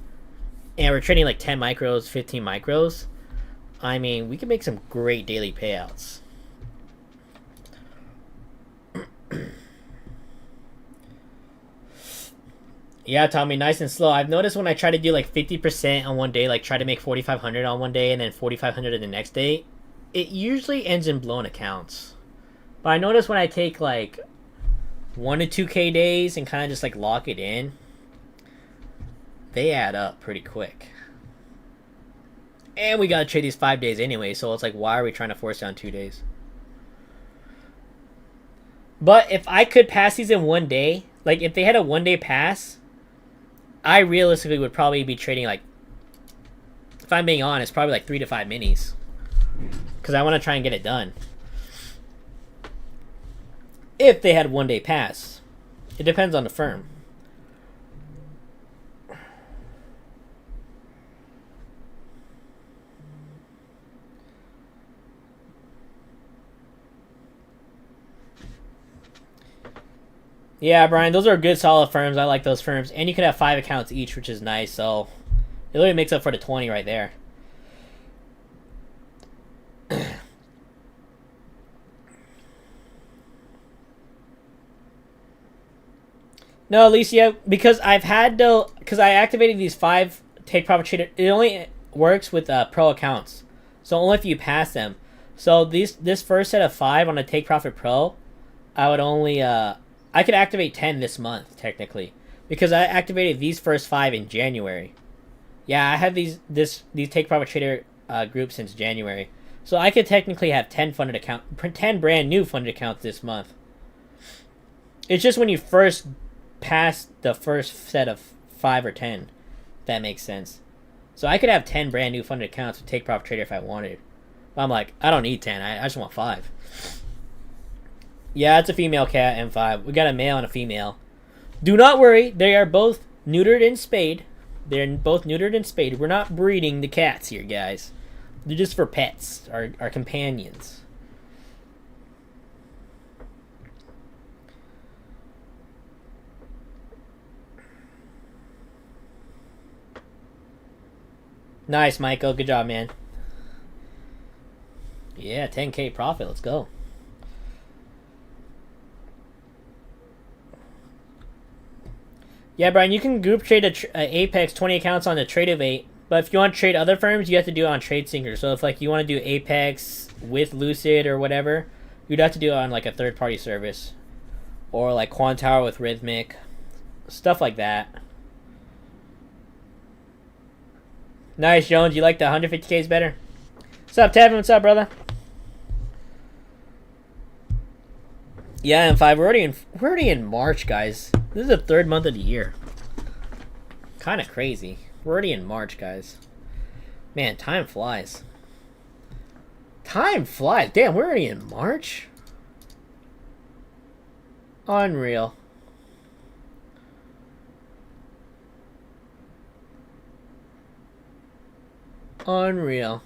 And we're trading, like, 10 micros, 15 micros. I mean, we could make some great daily payouts. Yeah, Tommy, nice and slow. I've noticed when I try to do, like, 50% on one day, like, try to make 4,500 on one day and then 4,500 the next day, it usually ends in blown accounts. But I notice when I take, like... 1 to 2k days and kind of just like lock it in, they add up pretty quick. And we gotta trade these 5 days anyway, so it's like, why are we trying to force down 2 days? But if I could pass these in 1 day, like if they had a 1 day pass, I realistically would probably be trading like, if I'm being honest, probably like 3 to 5 minis, because I want to try and get it done. If they had 1 day pass. It depends on the firm. Yeah, Brian, those are good solid firms. I like those firms. And you can have 5 accounts each, which is nice. So it really makes up for the 20 right there. No, Alicia, because I've had because I activated these 5 TakeProfitTrader. It only works with pro accounts, so only if you pass them. So this first set of 5 on a Take Profit Pro, I would only I could activate 10 this month technically, because I activated these first 5 in January. Yeah, I have these Take Profit Trader groups since January, so I could technically have 10 brand new funded accounts this month. It's just when you first pass the first set of 5 or 10, if that makes sense. So I could have 10 brand new funded accounts with Take Profit Trader if I wanted. But I'm like, I don't need 10. I just want 5. Yeah, it's a female cat, M5. We got a male and a female. Do not worry. They are both neutered and spayed. They're both neutered and spayed. We're not breeding the cats here, guys. They're just for pets, our companions. Nice, Michael. Good job, man. Yeah, 10K profit. Let's go. Yeah, Brian, you can group trade a Apex 20 accounts on the Tradovate, but if you want to trade other firms, you have to do it on Tradesyncer. So if like you want to do Apex with Lucid or whatever, you'd have to do it on like a third-party service, or like Quantower with Rithmic, stuff like that. Nice, Jones. You like the 150Ks better? What's up, Tevin? What's up, brother? Yeah, M5. We're already in March, guys. This is the 3rd month of the year. Kind of crazy. We're already in March, guys. Man, time flies. Time flies. Damn, we're already in March? Unreal. Unreal.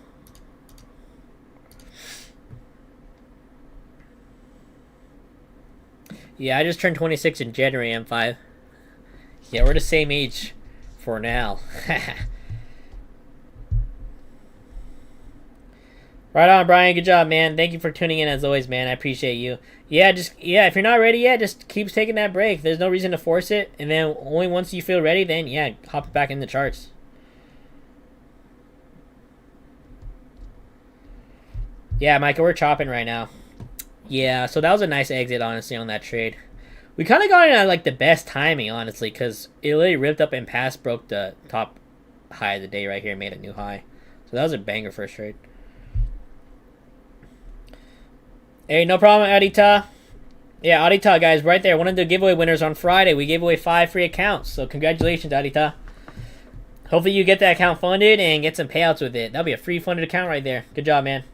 Yeah, I just turned 26 in January, M5. Yeah, we're the same age for now. Right on, Brian. Good job, man. Thank you for tuning in as always, man. I appreciate you. Yeah, if you're not ready yet, just keep taking that break. There's no reason to force it. And then only once you feel ready, then yeah, hop back in the charts. Yeah, Michael, we're chopping right now. Yeah, so that was a nice exit, honestly, on that trade. We kind of got in at, like, the best timing, honestly, because it literally ripped up and past broke the top high of the day right here and made a new high. So that was a banger first trade. Hey, no problem, Adita. Yeah, Adita, guys, right there. One of the giveaway winners on Friday. We gave away 5 free accounts, so congratulations, Adita. Hopefully you get that account funded and get some payouts with it. That'll be a free funded account right there. Good job, man.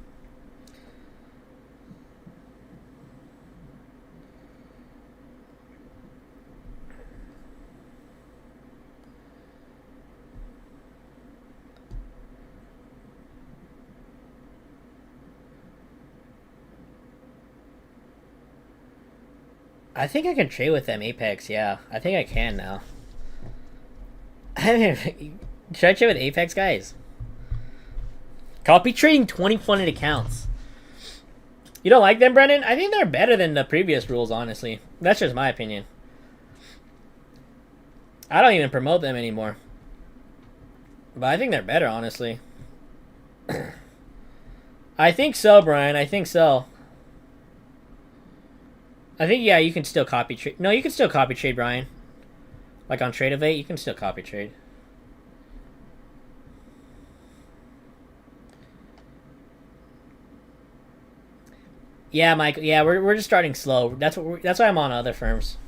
I think I can trade with them Apex, yeah. I think I can now. Should I trade with Apex, guys? Copy trading 20 funded accounts. You don't like them, Brendan? I think they're better than the previous rules, honestly. That's just my opinion. I don't even promote them anymore. But I think they're better, honestly. I think so, Brian. I think so. I think, yeah, you can still copy trade. No, you can still copy trade, Brian. Like on Tradovate, you can still copy trade. Yeah, Mike. Yeah, we're just starting slow. That's why I'm on other firms.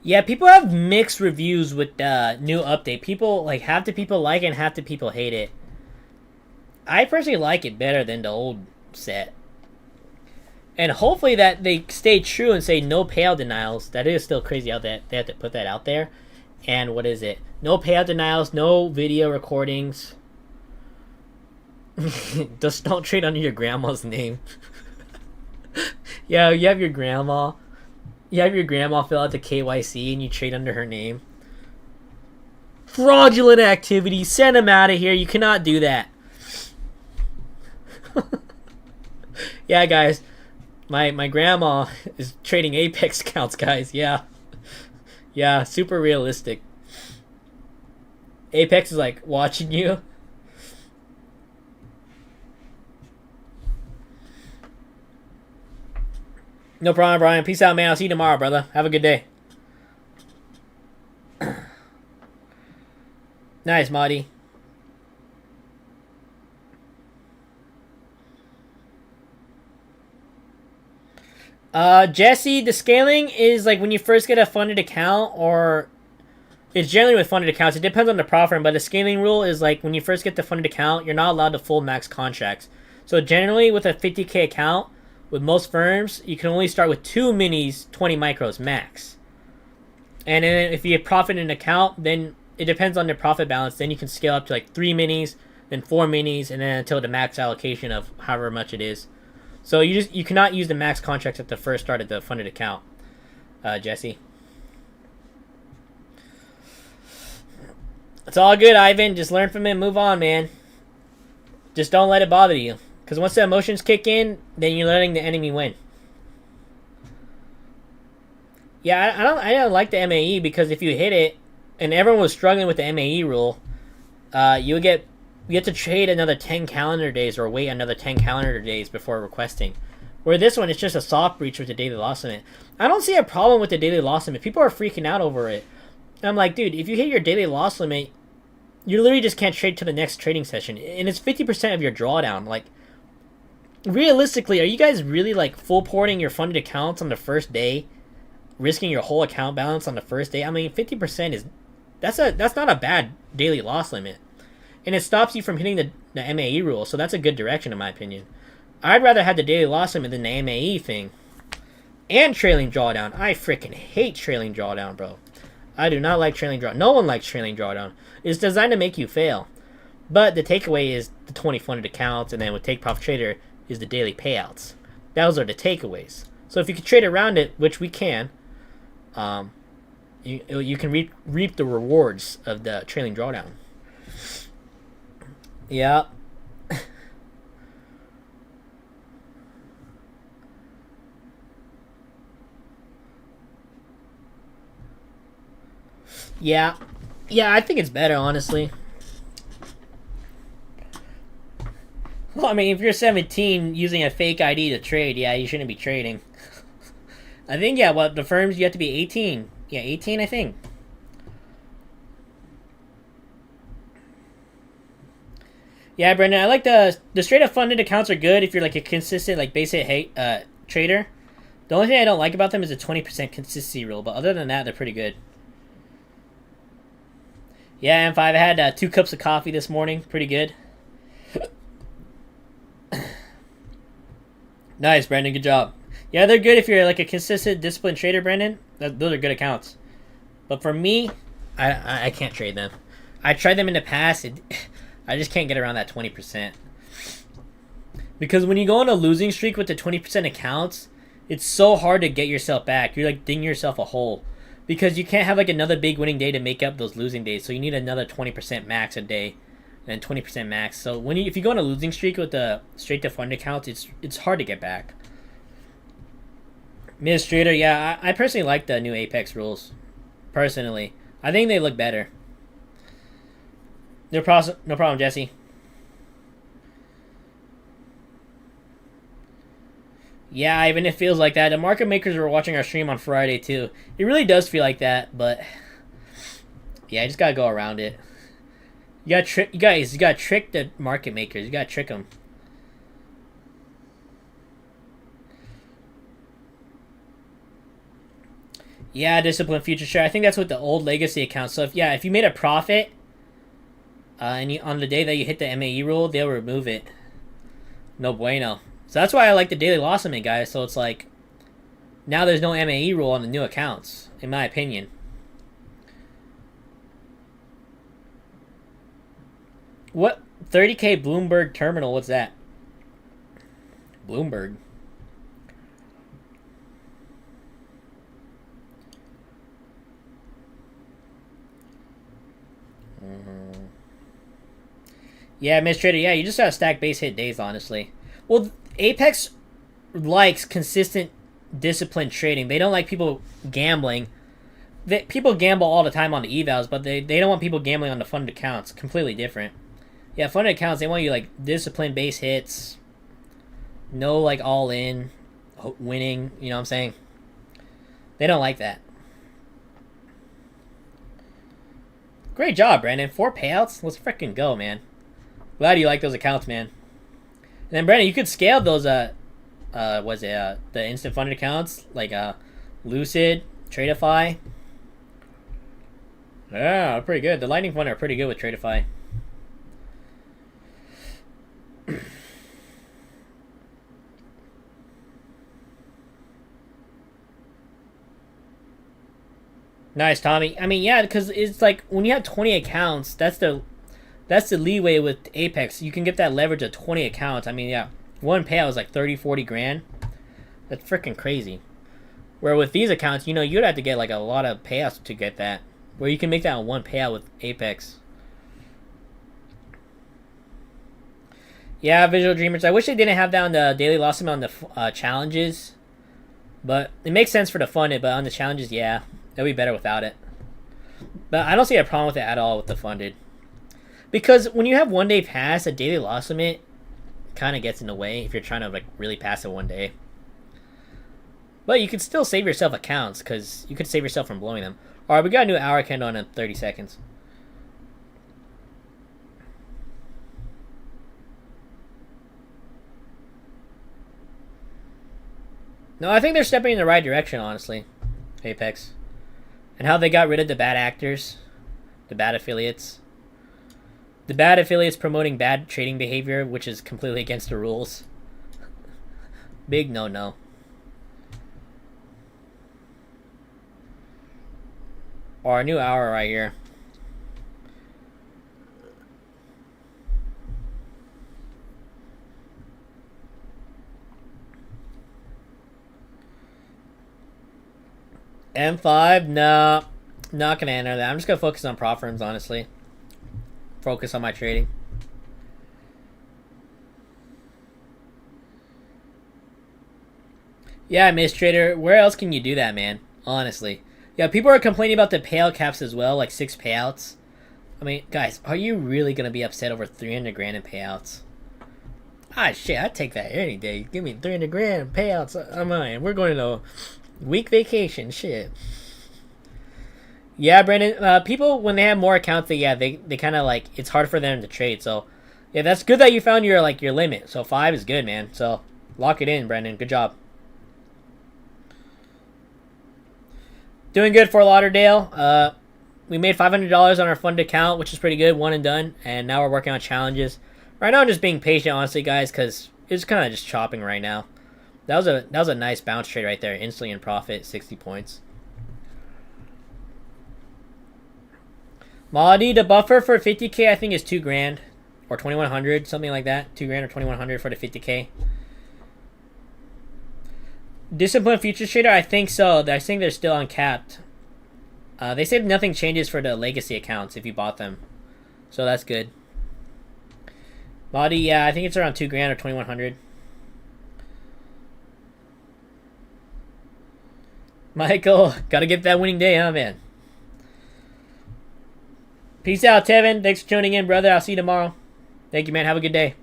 Yeah, people have mixed reviews with the new update. People, like, half the people like it and half the people hate it. I personally like it better than the old set. And hopefully that they stay true and say no payout denials. That is still crazy how that they have to put that out there. And what is it? No payout denials, no video recordings. Just don't trade under your grandma's name. Yeah, you have your grandma. You have your grandma fill out the KYC and you trade under her name. fraudulent activity. Send him out of here. You cannot do that. Yeah, guys. My grandma is trading Apex accounts, guys. Yeah. Yeah, super realistic. Apex is like watching you. No problem, Brian. Peace out, man. I'll see you tomorrow, brother. Have a good day. Nice, Marty. Jesse, the scaling is like when you first get a funded account, or it's generally with funded accounts. It depends on the prop firm, but the scaling rule is like when you first get the funded account, you're not allowed to full max contracts. So generally with a 50K account, with most firms, you can only start with 2 minis, 20 micros max. And then if you profit in an account, then it depends on the profit balance. Then you can scale up to like 3 minis, then 4 minis, and then until the max allocation of however much it is. So you cannot use the max contracts at the first start of the funded account, Jesse. It's all good, Ivan. Just learn from it and move on, man. Just don't let it bother you. Because once the emotions kick in, then you're letting the enemy win. Yeah, I don't like the MAE because if you hit it, and everyone was struggling with the MAE rule, you have to trade another 10 calendar days or wait another 10 calendar days before requesting. Where this one, it's just a soft breach with the daily loss limit. I don't see a problem with the daily loss limit. People are freaking out over it. And I'm like, dude, if you hit your daily loss limit, you literally just can't trade to the next trading session. And it's 50% of your drawdown. Like, realistically, are you guys really like full porting your funded accounts on the first day? Risking your whole account balance on the first day? I mean, 50% is... That's not a bad daily loss limit. And it stops you from hitting the MAE rule, so that's a good direction in my opinion. I'd rather have the daily loss limit than the MAE thing. And trailing drawdown. I freaking hate trailing drawdown, bro. I do not like trailing drawdown. No one likes trailing drawdown. It's designed to make you fail. But the takeaway is the 20 funded accounts, and then with TakeProfitTrader is the daily payouts. Those are the takeaways. So if you can trade around it, which we can, you can reap the rewards of the trailing drawdown. Yeah. Yeah. Yeah, I think it's better, honestly. Well, I mean, if you're 17 using a fake ID to trade, yeah, you shouldn't be trading. I think, yeah, the firms, you have to be 18. Yeah, 18, I think. Yeah, Brendan, I like the straight up funded accounts are good if you're like a consistent like basic trader. The only thing I don't like about them is the 20% consistency rule, but other than that, they're pretty good. Yeah, M5, I had 2 cups of coffee this morning. Pretty good. Nice, Brendan. Good job. Yeah, they're good if you're like a consistent, disciplined trader, Brendan. Those are good accounts. But for me, I can't trade them. I tried them in the past. I just can't get around that 20%. Because when you go on a losing streak with the 20% accounts, it's so hard to get yourself back. You're like digging yourself a hole. Because you can't have like another big winning day to make up those losing days. So you need another 20% max a day. And 20% max. So if you go on a losing streak with the straight to fund accounts, it's hard to get back. Administrator, yeah, I personally like the new Apex rules. Personally. I think they look better. No problem, Jesse. Yeah, Ivan, it feels like that. The market makers were watching our stream on Friday, too. It really does feel like that, but... Yeah, I just gotta go around it. You gotta trick the market makers. You gotta trick them. Yeah, discipline future share. I think that's with the old legacy account. So if you made a profit... and on the day that you hit the MAE rule, they'll remove it. No bueno. So that's why I like the daily loss limit, guys. So it's like, now there's no MAE rule on the new accounts, in my opinion. What? 30K Bloomberg terminal, what's that? Bloomberg. Yeah, Trader. Yeah, you just gotta stack base hit days, honestly. Well, Apex likes consistent, disciplined trading. They don't like people gambling. People gamble all the time on the evals, but they don't want people gambling on the funded accounts. Completely different. Yeah, funded accounts, they want you like disciplined base hits. No like all in winning, you know what I'm saying? They don't like that. Great job, Brandon. 4 payouts? Let's freaking go, man. Glad you like those accounts, man. And then Brandon, you could scale those the instant funded accounts like Lucid, Tradeify. Yeah, pretty good. The Lightning Fund are pretty good with Tradeify. Nice, Tommy. I mean, yeah, because it's like when you have 20 accounts, that's the leeway with Apex. You can get that leverage of 20 accounts. I mean, yeah, one payout is like 30, 40 grand. That's freaking crazy. Where with these accounts, you know, you'd have to get like a lot of payouts to get that. Where you can make that on one payout with Apex. Yeah, Visual Dreamers. I wish they didn't have that on the daily loss amount on the challenges. But it makes sense for the funded, but on the challenges, yeah. It'll be better without it. But I don't see a problem with it at all with the funded. Because when you have 1 day pass, a daily loss limit kind of gets in the way if you're trying to like really pass it 1 day. But you can still save yourself accounts because you could save yourself from blowing them. Alright, we got a new hour candle in 30 seconds. No, I think they're stepping in the right direction, honestly. Apex. And how they got rid of the bad actors. The bad affiliates. The bad affiliates promoting bad trading behavior, which is completely against the rules. Big no-no. Our new hour right here. M5? No. Not going to enter that. I'm just going to focus on propfirms, honestly. Focus on my trading. Yeah, Trader. Where else can you do that, man? Honestly. Yeah, people are complaining about the payout caps as well, like 6 payouts. I mean, guys, are you really going to be upset over 300 grand in payouts? Ah, shit, I'd take that any day. Give me 300 grand in payouts. I'm on. We're going to a week vacation. Shit. Yeah, Brandon, people, when they have more accounts, they kind of like, it's hard for them to trade. So, yeah, that's good that you found your limit. So 5 is good, man. So, lock it in, Brandon. Good job. Doing good, Fort Lauderdale. We made $500 on our funded account, which is pretty good, one and done. And now we're working on challenges. Right now, I'm just being patient, honestly, guys, because it's kind of just chopping right now. That was a nice bounce trade right there. Instantly in profit, 60 points. Maldi, the buffer for 50k, I think is 2 grand or 2100, something like that. 2 grand or 2100 for the 50k. Disciplined Futures Trader, I think so. I think they're still uncapped. They said nothing changes for the legacy accounts if you bought them, so that's good. Maldi, yeah, I think it's around 2 grand or 2100. Michael, gotta get that winning day, huh, man? Peace out, Tevin. Thanks for tuning in, brother. I'll see you tomorrow. Thank you, man. Have a good day.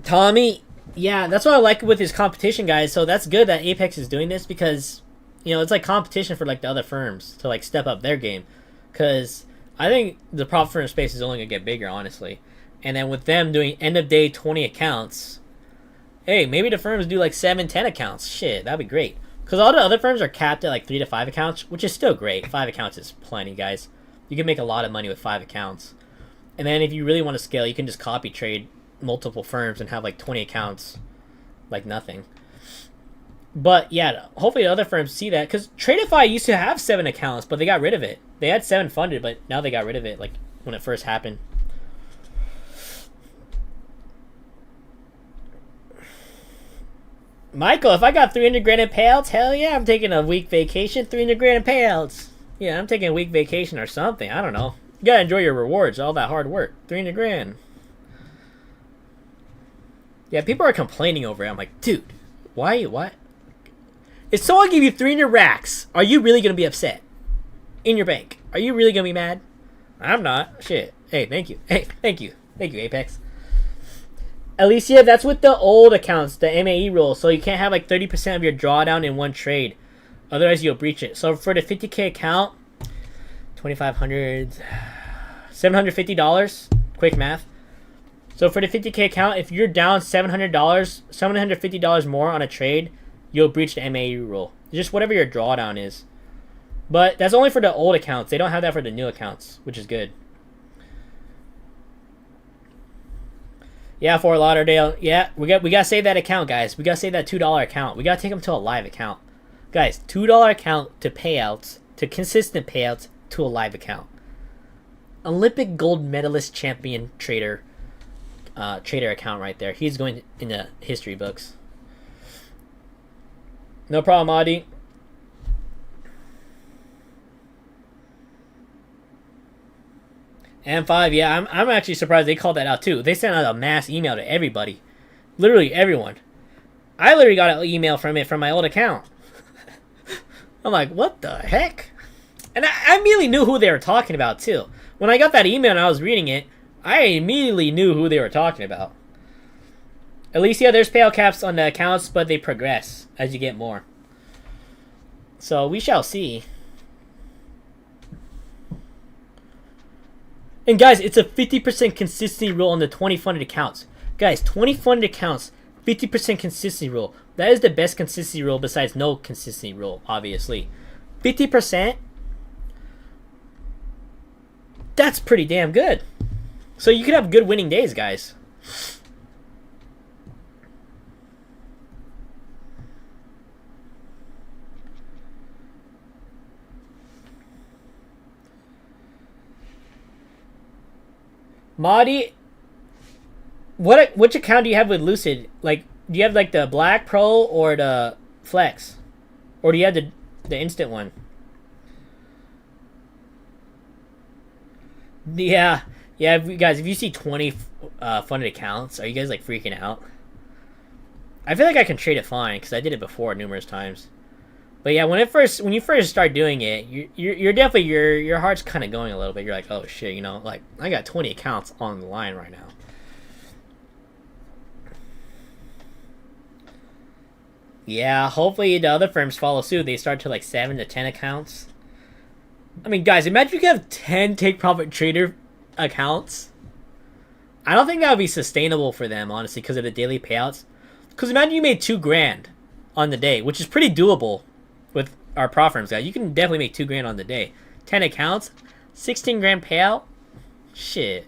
Tommy, yeah, that's what I like with his competition, guys. So that's good that Apex is doing this because, you know, it's like competition for like the other firms to like step up their game. Because I think the prop firm space is only gonna get bigger, honestly. And then with them doing end of day 20 accounts, hey, maybe the firms do like 7, 10 accounts. Shit, that'd be great. Because all the other firms are capped at like 3 to 5 accounts, which is still great. 5 accounts is plenty, guys. You can make a lot of money with 5 accounts. And then if you really want to scale, you can just copy trade multiple firms and have like 20 accounts like nothing. But yeah, hopefully the other firms see that, because Tradeify used to have 7 accounts, but they got rid of it. They had 7 funded, but now they got rid of it, like when it first happened. Michael, if I got 300 grand in payouts, hell yeah, I'm taking a week vacation, 300 grand in payouts. Yeah, I'm taking a week vacation or something. I don't know. You gotta enjoy your rewards, all that hard work. 300 grand. Yeah, people are complaining over it. I'm like, dude, why? What? If someone give you 300 racks, are you really gonna be upset? In your bank, are you really gonna be mad? I'm not. Shit. Hey, thank you. Hey, thank you. Thank you, Apex. Alicia, that's with the old accounts, the MAE rule. So you can't have like 30% of your drawdown in one trade. Otherwise, you'll breach it. So for the 50K account, $2,500, $750. Quick math. So for the 50K account, if you're down $700, $750 more on a trade, you'll breach the MAE rule. Just whatever your drawdown is. But that's only for the old accounts. They don't have that for the new accounts, which is good. Yeah, Fort Lauderdale. Yeah, we gotta save that account, guys. We gotta save that $2 account. We gotta take them to a live account, guys. $2 account to payouts, to consistent payouts to a live account. Olympic gold medalist champion trader account right there. He's going in the history books. No problem, Audie. M5, yeah, I'm actually surprised they called that out too. They sent out a mass email to everybody. Literally everyone. I literally got an email from it from my old account. I'm like, what the heck? And I immediately knew who they were talking about too. When I got that email and I was reading it, I immediately knew who they were talking about. Alicia, there's payout caps on the accounts, but they progress as you get more. So we shall see. And guys, it's a 50% consistency rule on the 20 funded accounts. Guys, 20 funded accounts, 50% consistency rule. That is the best consistency rule besides no consistency rule, obviously. 50%, that's pretty damn good. So you could have good winning days, guys. Madi, which account do you have with Lucid? Like, do you have like the Black Pro or the Flex, or do you have the instant one? Yeah, guys, if you see 20 funded accounts, are you guys like freaking out? I feel like I can trade it fine because I did it before numerous times. But yeah, when you first start doing it, you're definitely your heart's kind of going a little bit. You're like, oh shit, you know, like I got 20 accounts on the line right now. Yeah, hopefully the other firms follow suit. They start to like 7 to 10 accounts. I mean, guys, imagine you could have 10 TakeProfitTrader accounts. I don't think that would be sustainable for them, honestly, because of the daily payouts. Because imagine you made $2,000 on the day, which is pretty doable. With our propfirms, guys, you can definitely make $2,000 on the day. 10 accounts, 16 grand payout. Shit.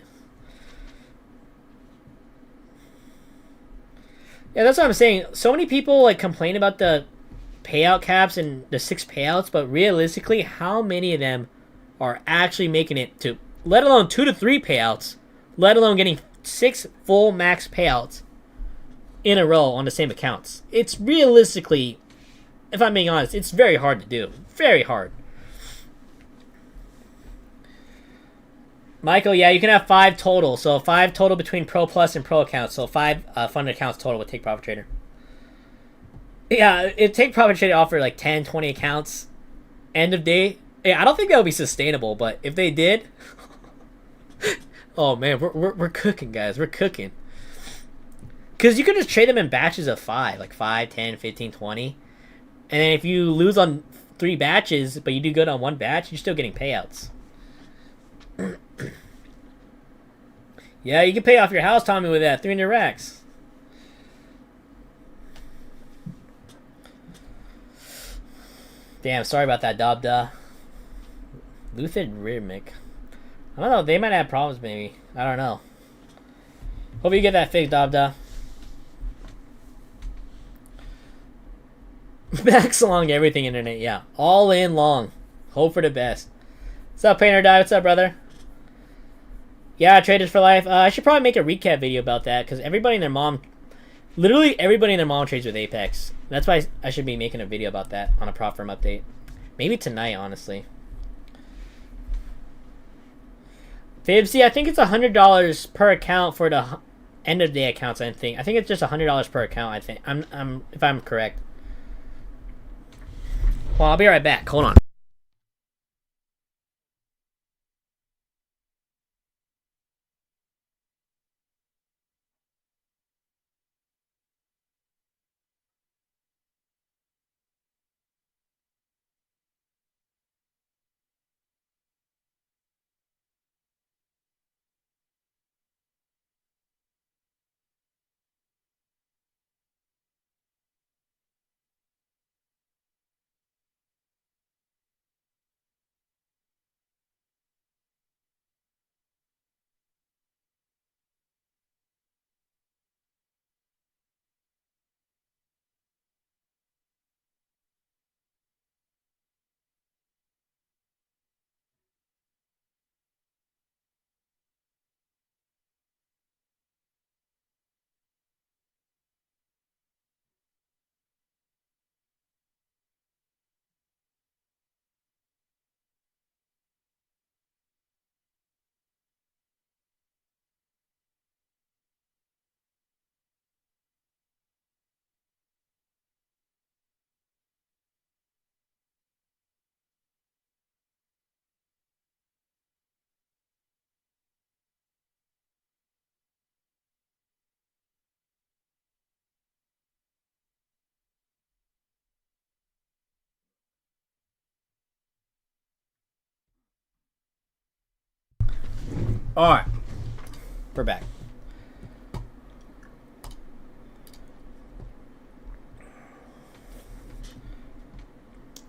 Yeah, that's what I'm saying. So many people like complain about the payout caps and the 6 payouts, but realistically, how many of them are actually making it to, let alone 2 to 3 payouts, let alone getting 6 full max payouts in a row on the same accounts? It's realistically, if I'm being honest, it's very hard to do. Very hard. Michael, yeah, you can have 5 total. So 5 total between Pro Plus and Pro accounts. So 5 funded accounts total with TakeProfitTrader. Yeah, if TakeProfitTrader offered like 10, 20 accounts end of day, yeah, I don't think that would be sustainable. But if they did, oh man, we're cooking, guys. We're cooking. Because you can just trade them in batches of 5, like 5, 10, 15, 20. And then if you lose on 3 batches, but you do good on 1 batch, you're still getting payouts. Yeah, you can pay off your house, Tommy, with that 300 racks. Damn, sorry about that, Dobda. Lucid Rithmic. I don't know, they might have problems, maybe. I don't know. Hope you get that fixed, Dobda. Max long everything internet, yeah. All in long. Hope for the best. What's up, Painter Die? What's up, brother? Yeah, traders for life. I should probably make a recap video about that because everybody and their mom Literally everybody and their mom trades with Apex. That's why I should be making a video about that on a prop firm update. Maybe tonight, honestly. Fibsy, I think it's $100 per account for the end of day accounts. I think it's just $100 per account. I think if I'm correct. Well, I'll be right back. Hold on. All right, we're back.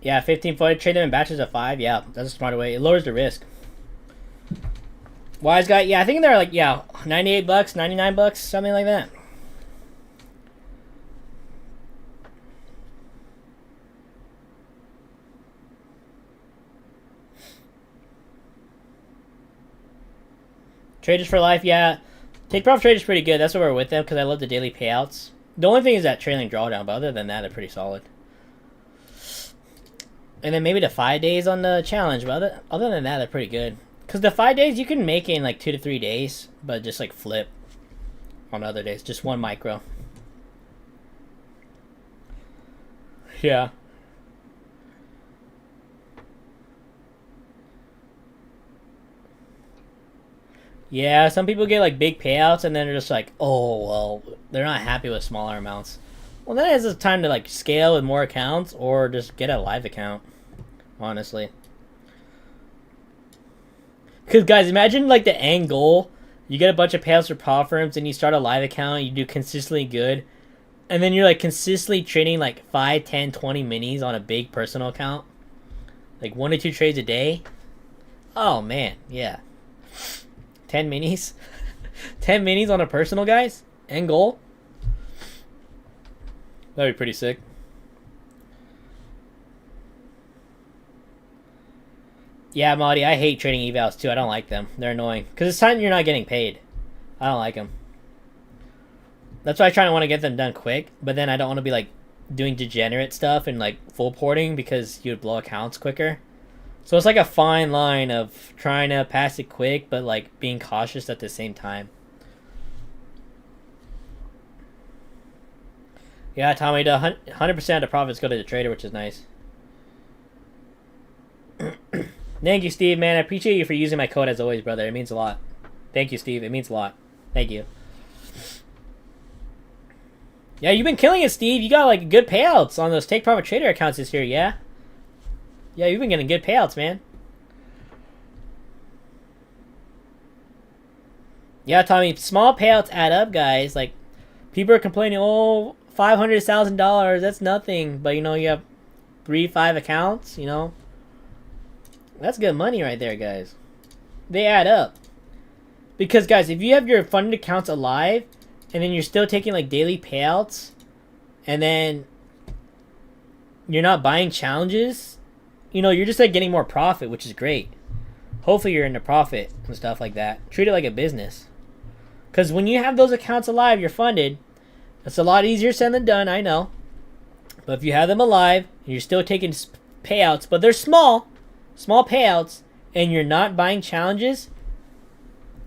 Yeah, 15 footed. Trade them in batches of 5. Yeah, that's a smarter way. It lowers the risk. Wise guy. Yeah, I think they're like, yeah, $98, $99, something like that. Traders for life, yeah. TakeProfitTrader is pretty good. That's why we're with them, because I love the daily payouts. The only thing is that trailing drawdown, but other than that, they're pretty solid. And then maybe the 5 days on the challenge, but other than that, they're pretty good. Because the 5 days, you can make it in like 2 to 3 days, but just like flip on other days. Just one micro. Yeah. Yeah, some people get like big payouts and then they're just like, oh, well, they're not happy with smaller amounts. Well, then it's time to like scale with more accounts or just get a live account, honestly. Because, guys, imagine like the end goal. You get a bunch of payouts for prop firms and you start a live account, you do consistently good, and then you're like consistently trading like 5, 10, 20 minis on a big personal account. Like 1 to 2 trades a day. Oh, man, yeah. 10 minis. 10 minis on a personal, guys. End goal. That'd be pretty sick. Yeah, Marty, I hate trading evals too. I don't like them. They're annoying. Because it's time you're not getting paid. I don't like them. That's why I try to want to get them done quick. But then I don't want to be like doing degenerate stuff and like full porting because you'd blow accounts quicker. So it's like a fine line of trying to pass it quick, but like being cautious at the same time. Yeah, Tommy, 100% of the profits go to the trader, which is nice. Thank you, Steve, man. I appreciate you for using my code as always, brother. It means a lot. Thank you, Steve. It means a lot. Thank you. Yeah, you've been killing it, Steve. You got like good payouts on those TakeProfitTrader accounts this year, yeah? Yeah, you've been getting good payouts, man. Yeah, Tommy, small payouts add up, guys. Like, people are complaining, oh, $500,000, that's nothing. But, you know, you have 3, 5 accounts, you know. That's good money right there, guys. They add up. Because, guys, if you have your funded accounts alive, and then you're still taking, like, daily payouts, and then you're not buying challenges, you know, you're just, like, getting more profit, which is great. Hopefully you're into profit and stuff like that. Treat it like a business. Because when you have those accounts alive, you're funded, That's a lot easier said than done, I know. But if you have them alive, and you're still taking payouts, but they're small payouts, and you're not buying challenges,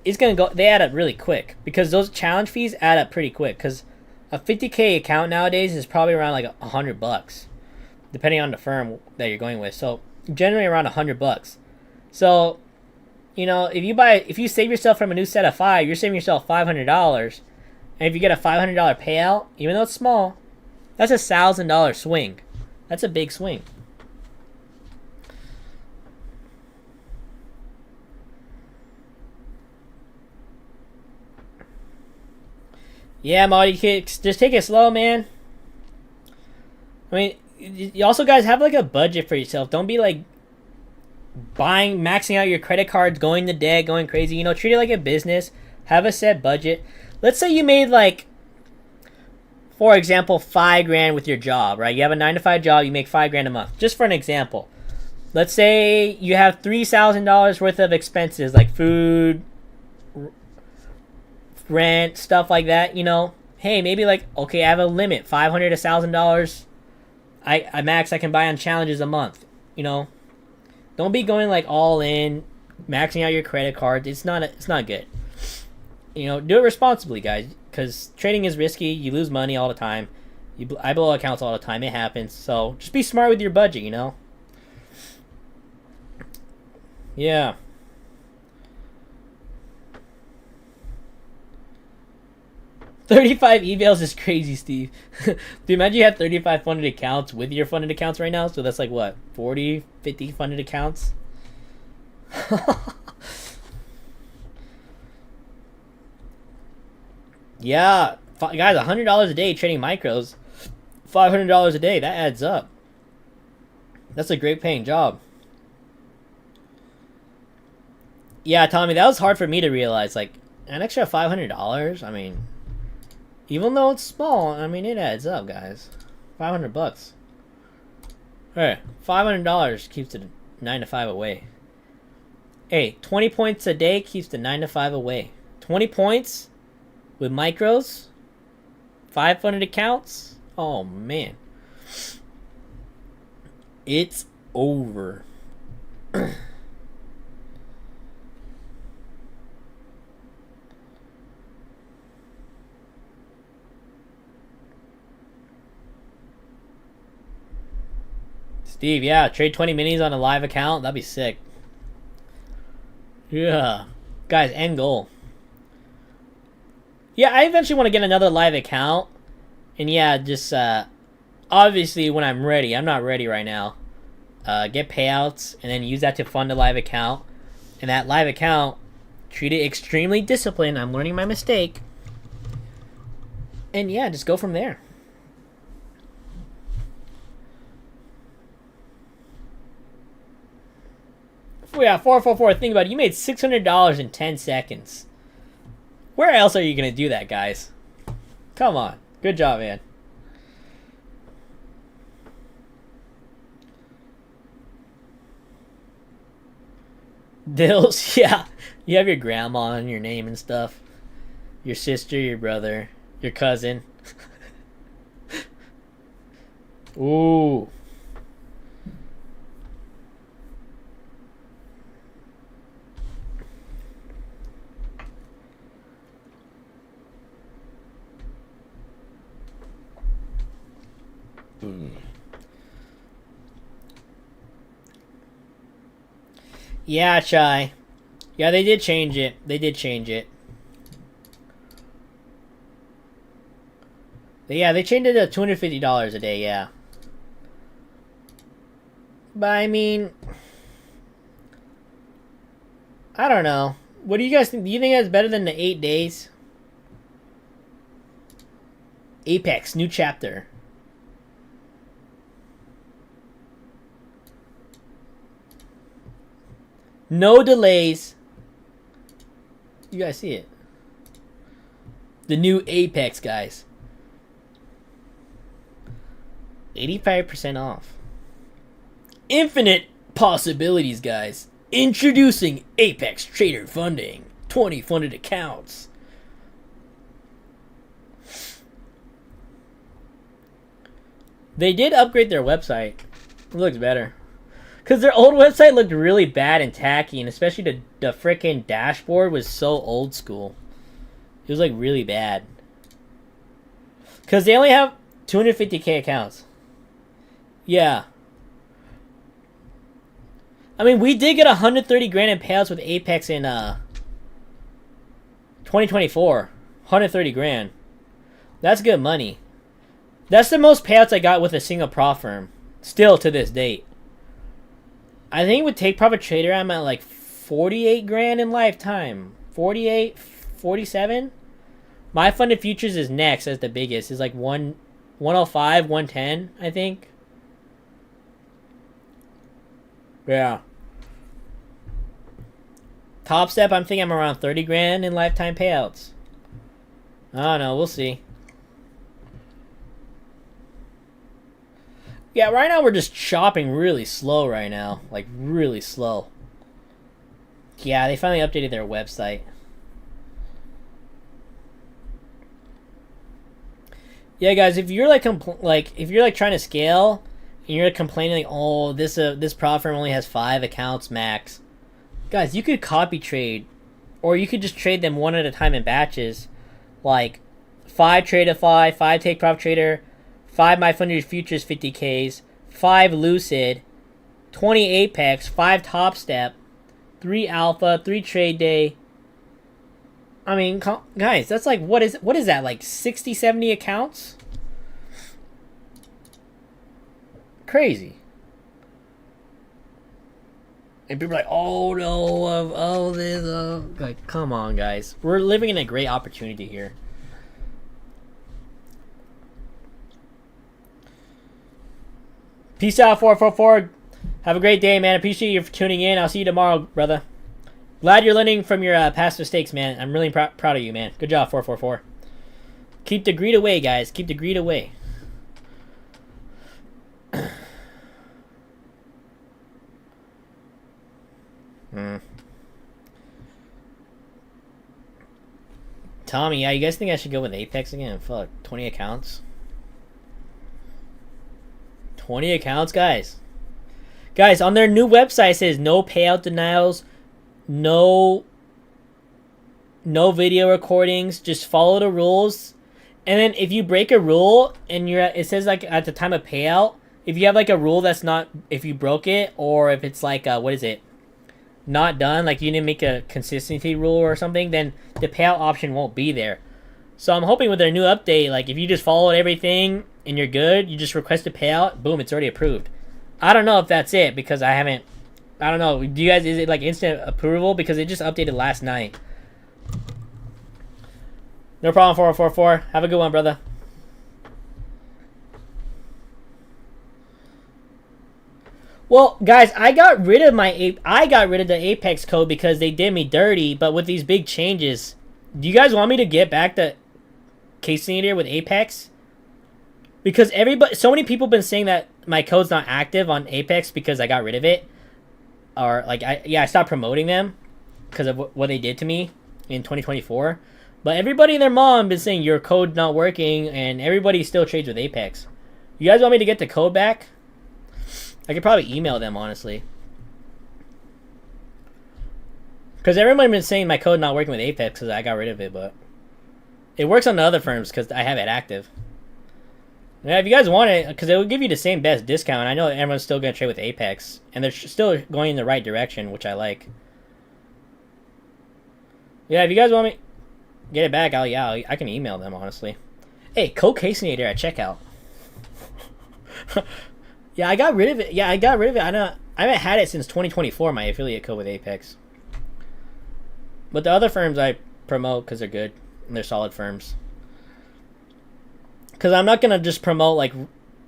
it's gonna go. They add up really quick because those challenge fees add up pretty quick. Because a 50K account nowadays is probably around like $100, depending on the firm that you're going with. So generally around $100. So, you know, if you save yourself from a new set of 5, you're saving yourself $500. And if you get a $500 payout, even though it's small, that's $1,000 swing. That's a big swing. Yeah, Marty Kicks, just take it slow, man. I mean, you also guys have like a budget for yourself. Don't be like maxing out your credit cards, going to debt, going crazy. You know, treat it like a business. Have a set budget. Let's say you made like, for example, $5,000 with your job, right? You have a 9-to-5 job, you make $5,000 a month. Just for an example, let's say you have $3,000 worth of expenses like food, rent, stuff like that. You know, hey, maybe like, okay, I have a limit, $500 to $1,000. I max I can buy on challenges a month. You know, don't be going like all in, maxing out your credit cards. It's not good. You know, do it responsibly, guys, because trading is risky. You lose money all the time. I blow accounts all the time. It happens. So just be smart with your budget, you know? Yeah. $35 emails is crazy, Steve. Do you imagine you have 35 funded accounts with your funded accounts right now? So that's like what, 40, 50 funded accounts? Yeah, guys, $100 a day trading micros, $500 a day. That adds up. That's a great paying job. Yeah, Tommy, that was hard for me to realize. Like, an extra $500. I mean, even though it's small, I mean, it adds up, guys. $500. Hey, $500 keeps the 9-to-5 away. Hey, 20 points a day keeps the 9-to-5 away. 20 points with micros, 500 accounts. Oh man, it's over. Steve, yeah, trade 20 minis on a live account. That'd be sick. Yeah, guys, end goal. Yeah, I eventually want to get another live account. And yeah, just obviously when I'm ready. I'm not ready right now. Get payouts and then use that to fund a live account. And that live account, treat it extremely disciplined. I'm learning my mistake. And yeah, just go from there. Yeah, 444. Think about it. You made $600 in 10 seconds. Where else are you going to do that, guys? Come on. Good job, man. Dills, yeah. You have your grandma and your name and stuff. Your sister, your brother, your cousin. Ooh. Yeah, Chai. Yeah, they did change it. They did change it. Yeah, they changed it to $250 a day, yeah. But I mean, I don't know. What do you guys think? Do you think that's better than the 8 days? Apex, new chapter. No delays. You guys see it? The new Apex, guys. 85% off. Infinite possibilities, guys. Introducing Apex Trader Funding. 20 funded accounts. They did upgrade their website. It looks better. Because their old website looked really bad and tacky, and especially the frickin' dashboard was so old school. It was like really bad. Because they only have 250K accounts. Yeah. I mean, we did get 130 grand in payouts with Apex in 2024. 130 grand. That's good money. That's the most payouts I got with a single prop firm. Still to this date. I think with TakeProfitTrader, I'm at like 48 grand in lifetime. 48, 47. MyFundedFutures is next as the biggest. It's like 105, 110, I think. Yeah. Top Step, I'm thinking I'm around 30 grand in lifetime payouts. I don't know. We'll see. Yeah, right now we're just shopping really slow right now. Like, really slow. Yeah, they finally updated their website. Yeah, guys, if you're like if you're like trying to scale and you're complaining like, oh, this prop firm only has 5 accounts max. Guys, you could copy trade, or you could just trade them one at a time in batches, like 5 Tradeify, 5 TakeProfitTrader, 5 MyFundedFutures 50Ks, 5 Lucid, 20 Apex, 5 Top Step, 3 Alpha, 3 TradeDay. I mean, guys, that's like, what is that, like 60, 70 accounts? Crazy. And people are like, oh no, oh this, like, come on, guys. We're living in a great opportunity here. Peace out, 444. Have a great day, man. Appreciate you for tuning in. I'll see you tomorrow, brother. Glad you're learning from your past mistakes, man. I'm really proud of you, man. Good job, 444. Keep the greed away, guys. Keep the greed away. Tommy, yeah, you guys think I should go with Apex again? Fuck, 20 accounts? 20 accounts, guys. Guys, on their new website, it says no payout denials, no video recordings, just follow the rules. And then if you break a rule and it says like at the time of payout, if you have like a rule that's not, if you broke it, or if it's like, what is it? Not done, like you didn't make a consistency rule or something, then the payout option won't be there. So I'm hoping with their new update, like if you just followed everything and you're good, you just request a payout, boom, it's already approved. I don't know if that's it because I don't know. Do you guys, is it like instant approval? Because it just updated last night. No problem, 444. Have a good one, brother. Well, guys, I got rid of the Apex code because they did me dirty, but with these big changes, do you guys want me to get back the casinator with Apex? Because so many people have been saying that my code's not active on Apex because I got rid of it. Or like I stopped promoting them because of what they did to me in 2024. But everybody and their mom been saying your code's not working, and everybody still trades with Apex. You guys want me to get the code back? I could probably email them, honestly. Because everyone been saying my code not working with Apex because I got rid of it, but it works on the other firms because I have it active. Yeah, if you guys want it, because it will give you the same best discount. I know everyone's still going to trade with Apex, and they're still going in the right direction, which I like. Yeah, if you guys want me get it back, I can email them, honestly. Hey, code casinator at checkout. Yeah, I got rid of it. I haven't had it since 2024, my affiliate code with Apex. But the other firms I promote because they're good and they're solid firms. Because I'm not going to just promote like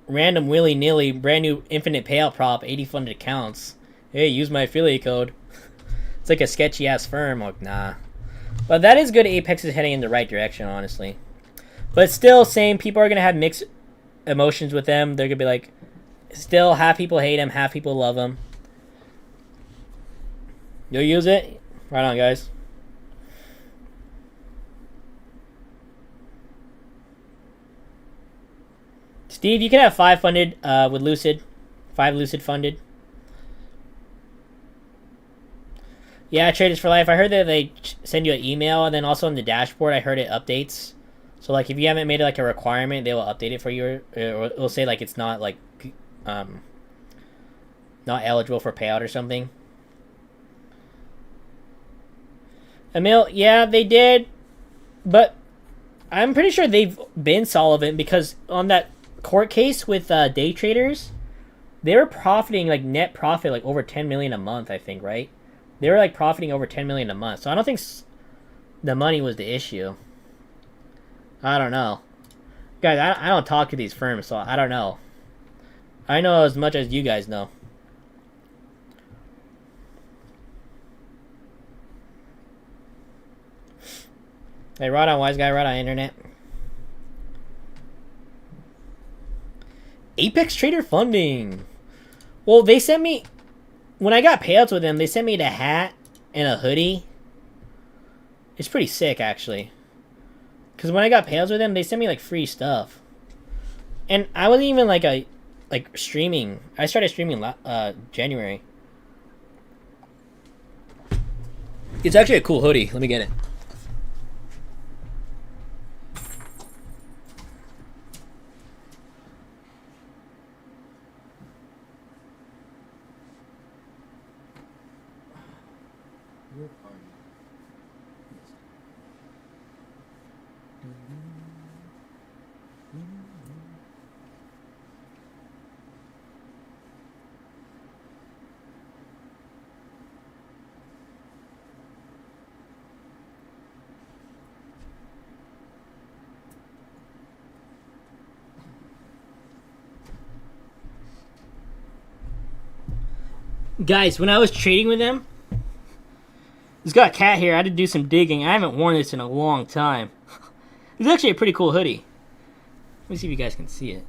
random willy-nilly brand new infinite payout prop 80 funded accounts. Hey, use my affiliate code. It's like a sketchy ass firm. Like, nah. But that is good. Apex is heading in the right direction, honestly. But still, same people are going to have mixed emotions with them. They're going to be like, still, half people hate him, half people love him. You'll use it? Right on, guys. Steve, you can have 5 funded with Lucid. 5 Lucid funded. Yeah, Traders for Life. I heard that they send you an email, and then also on the dashboard, I heard it updates. So like, if you haven't made it like a requirement, they will update it for you, or it'll say like it's not like not eligible for payout or something. Emil, yeah, they did, but I'm pretty sure they've been solvent because on that court case with day traders, they were profiting like net profit like over 10 million a month, I think, right? They were like profiting over 10 million a month. So I don't think the money was the issue. I don't know. Guys, I don't talk to these firms, so I don't know. I know as much as you guys know. Hey, right on, wise guy, right on internet. Apex Trader funding. Well, they sent me, when I got payouts with them, they sent me the hat and a hoodie. It's pretty sick, actually. Because when I got payouts with them, they sent me like free stuff. And I wasn't even like streaming. I started streaming January. It's actually a cool hoodie. Let me get it. Guys, when I was trading with them, it's got a cat here. I had to do some digging. I haven't worn this in a long time. It's actually a pretty cool hoodie. Let me see if you guys can see it.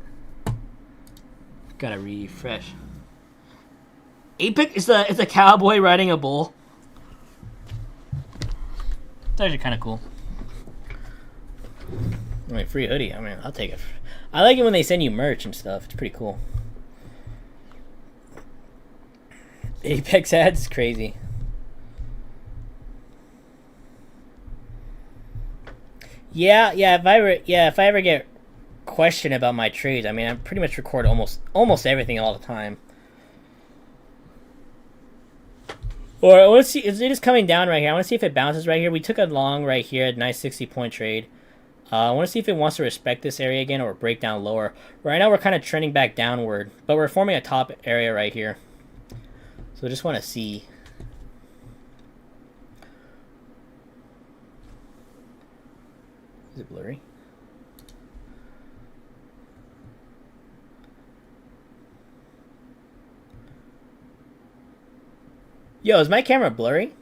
Gotta refresh. Apex is a cowboy riding a bull. It's actually kind of cool. I mean, free hoodie. I mean, I'll take it. I like it when they send you merch and stuff. It's pretty cool. Apex ads, crazy. Yeah. If I ever get questioned about my trades, I mean, I pretty much record almost everything all the time. Or I want to see, it is coming down right here. I want to see if it bounces right here. We took a long right here, a nice 60-point trade. I want to see if it wants to respect this area again or break down lower. Right now, we're kind of trending back downward, but we're forming a top area right here. So I just want to see. Is it blurry? Yo, is my camera blurry?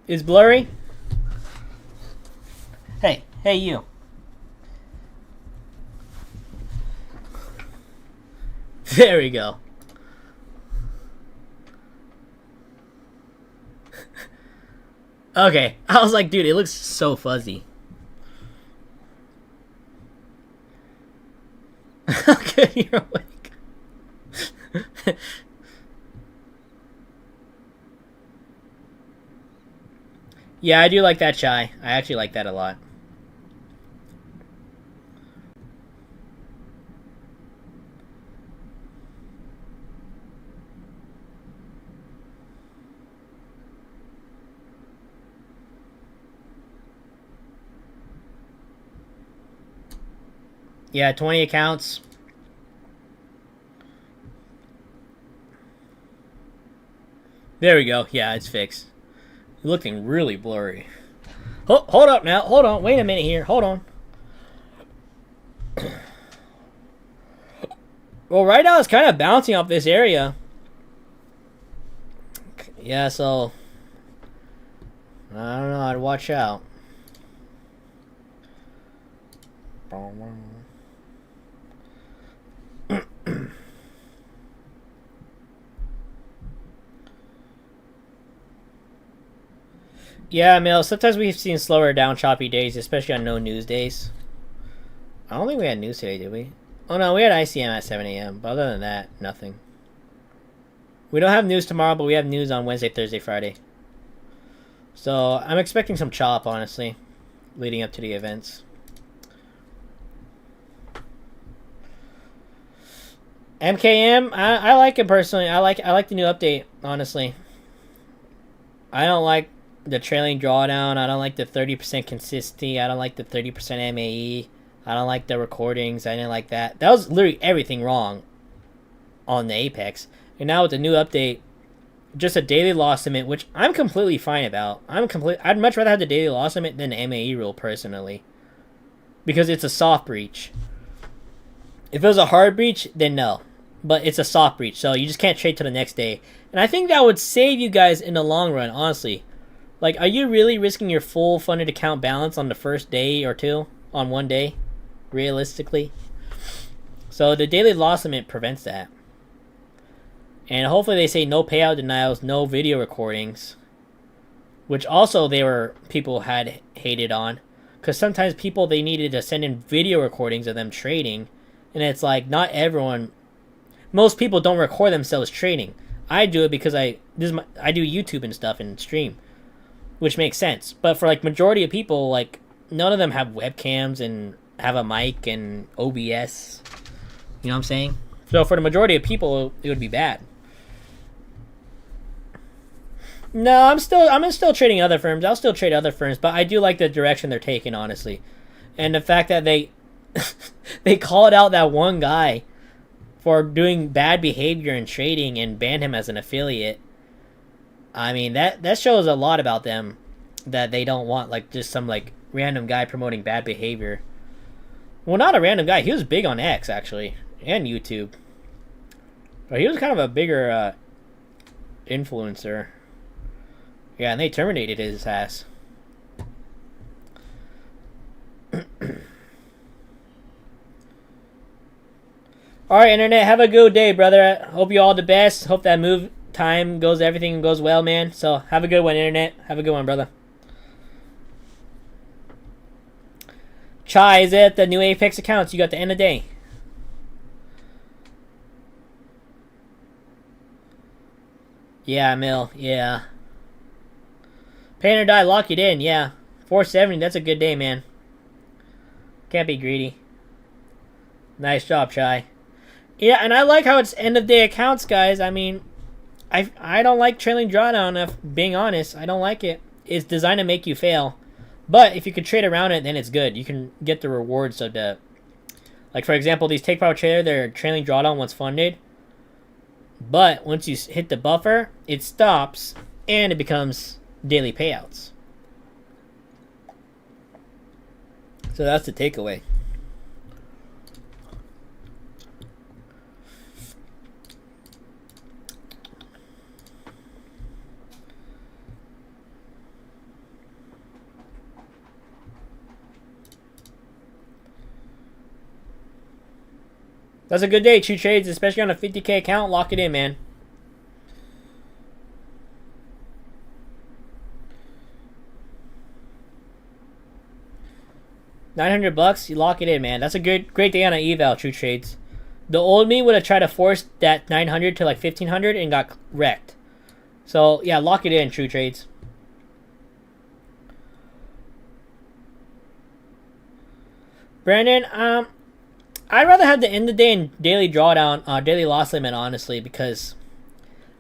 Is blurry? Hey you. There we go. Okay, I was like, dude, it looks so fuzzy. Good, you're awake. Yeah, I do like that chai. I actually like that a lot. Yeah, 20 accounts. There we go. Yeah, it's fixed. Looking really blurry. Hold up now. Hold on. Wait a minute here. Hold on. Well, right now it's kind of bouncing off this area. Yeah, so I don't know. I'd watch out. Yeah, Mel, sometimes we've seen slower down choppy days, especially on no news days. I don't think we had news today, did we? Oh no, we had ICM at 7 a.m., but other than that, nothing. We don't have news tomorrow, but we have news on Wednesday, Thursday, Friday. So I'm expecting some chop, honestly, leading up to the events. MKM, I like it personally. I like the new update, honestly. I don't like the trailing drawdown. I don't like the 30% consistency. I don't like the 30% MAE. I don't like the recordings. I didn't like that. That was literally everything wrong on the Apex. And now with the new update, just a daily loss limit, which I'm completely fine about. I'd much rather have the daily loss limit than the MAE rule, personally. Because it's a soft breach. If it was a hard breach, then no. But it's a soft breach, so you just can't trade till the next day. And I think that would save you guys in the long run, honestly. Like, are you really risking your full funded account balance on the first day or two? On one day? Realistically? So the daily loss limit prevents that. And hopefully they say no payout denials, no video recordings. Which also people had hated on. Because sometimes people, they needed to send in video recordings of them trading. And it's like, not everyone... Most people don't record themselves trading. I do it because I do YouTube and stuff and stream, which makes sense. But for like majority of people, like none of them have webcams and have a mic and OBS. You know what I'm saying? So for the majority of people, it would be bad. No, I'm still trading other firms. I'll still trade other firms, but I do like the direction they're taking, honestly, and the fact that they they called out that one guy for doing bad behavior in trading and banned him as an affiliate. I mean, that shows a lot about them, that they don't want like just some like random guy promoting bad behavior. Well, not a random guy. He was big on X, actually, and YouTube. But he was kind of a bigger influencer. Yeah, and they terminated his ass. Alright, Internet, have a good day, brother. Hope you all the best. Hope that move time everything goes well, man. So, have a good one, Internet. Have a good one, brother. Chai, is it the new Apex accounts you got the end of the day? Yeah, Mill. Yeah. Pain or die, lock it in. Yeah. 470, that's a good day, man. Can't be greedy. Nice job, Chai. Yeah, and I like how it's end of day accounts, guys. I mean, I don't like trailing drawdown, if being honest. I don't like it. It's designed to make you fail. But if you can trade around it, then it's good. You can get the rewards of the... Like, for example, these TakeProfitTrader, they're trailing drawdown once funded. But once you hit the buffer, it stops, and it becomes daily payouts. So that's the takeaway. That's a good day, True Trades, especially on a 50K account. Lock it in, man. $900, you lock it in, man. That's a great day on an eval, True Trades. The old me would have tried to force that 900 to like 1500 and got wrecked. So yeah, lock it in, True Trades. Brandon, I'd rather have the end of the day and daily drawdown, daily loss limit, honestly, because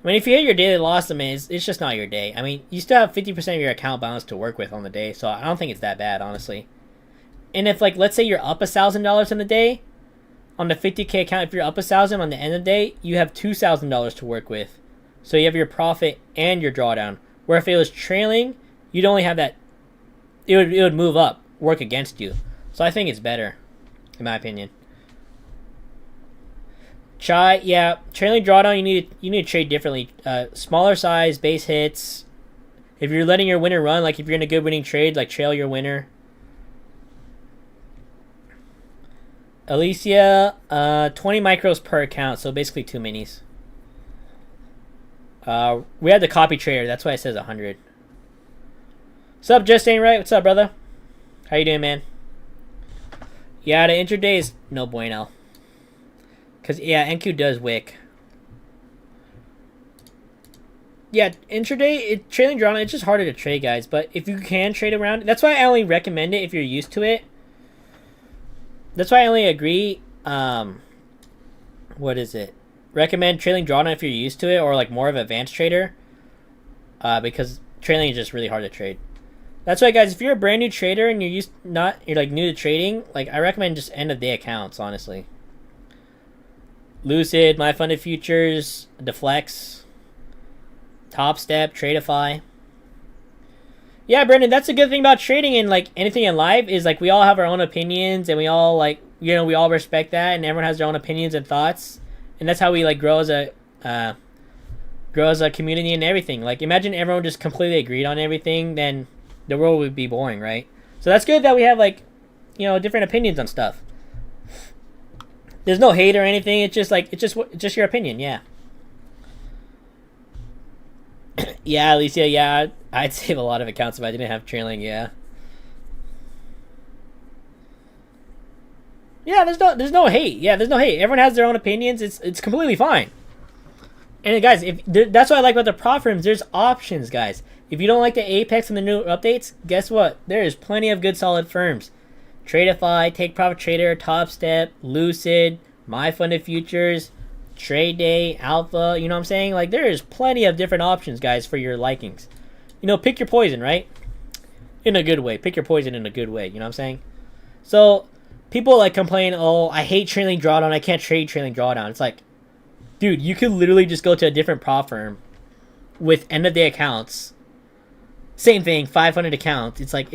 I mean, if you hit your daily loss limit, it's just not your day. I mean, you still have 50% of your account balance to work with on the day, so I don't think it's that bad, honestly. And if, like, let's say you're up $1,000 in the day, on the 50K account, if you're up $1,000 on the end of the day, you have $2,000 to work with. So you have your profit and your drawdown. Where if it was trailing, you'd only have that, it would move up, work against you. So I think it's better, in my opinion. Chai, yeah, trailing drawdown, you need to trade differently. Smaller size, base hits. If you're letting your winner run, like if you're in a good winning trade, like trail your winner. Alicia, 20 micros per account, so basically 2 minis. We had the copy trader, that's why it says 100. What's up, Just Ain't Right? What's up, brother? How you doing, man? Yeah, the intraday is no bueno. Because, yeah, NQ does wick. Yeah, intraday, trailing drawdown, it's just harder to trade, guys. But if you can trade around, that's why I only recommend it if you're used to it. That's why I only agree, what is it? Recommend trailing drawdown if you're used to it, or like more of an advanced trader. Because trailing is just really hard to trade. That's why, guys, if you're a brand new trader and you're like new to trading, like I recommend just end of day accounts, honestly. Lucid, MyFundedFutures, Deflex, Top Step, Tradeify. Yeah, Brendan, that's a good thing about trading and like anything in life is like we all have our own opinions and we all like, you know, we all respect that and everyone has their own opinions and thoughts. And that's how we like grow as a community and everything. Like imagine everyone just completely agreed on everything, then the world would be boring, right? So that's good that we have like, you know, different opinions on stuff. There's no hate or anything. It's just like it's just your opinion, yeah. Yeah, Alicia, yeah, I'd save a lot of accounts if I didn't have trailing, yeah. Yeah, there's no hate. Yeah, there's no hate. Everyone has their own opinions. It's completely fine. And guys, that's what I like about the prop firms. There's options, guys. If you don't like the Apex and the new updates, guess what? There is plenty of good solid firms. Tradeify, TakeProfitTrader, Top Step, Lucid, MyFundedFutures, TradeDay, Alpha. You know what I'm saying? Like there is plenty of different options, guys, for your likings. You know, pick your poison, right? In a good way. Pick your poison in a good way. You know what I'm saying? So people like complain, oh, I hate trailing drawdown. I can't trade trailing drawdown. It's like, dude, you could literally just go to a different prop firm with end of day accounts. Same thing, 500 accounts. It's like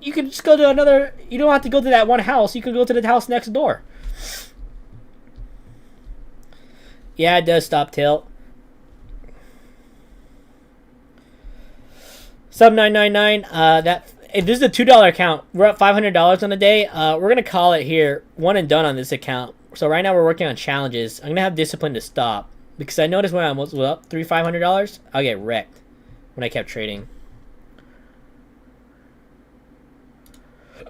you could just go to another. You don't have to go to that one house. You could go to the house next door. Yeah, it does stop tilt. Sub 999. If this is a $2 account, we're at $500 on the day. We're gonna call it here one and done on this account. So right now we're working on challenges. I'm gonna have discipline to stop because I noticed when I was up $500, I'll get wrecked when I kept trading.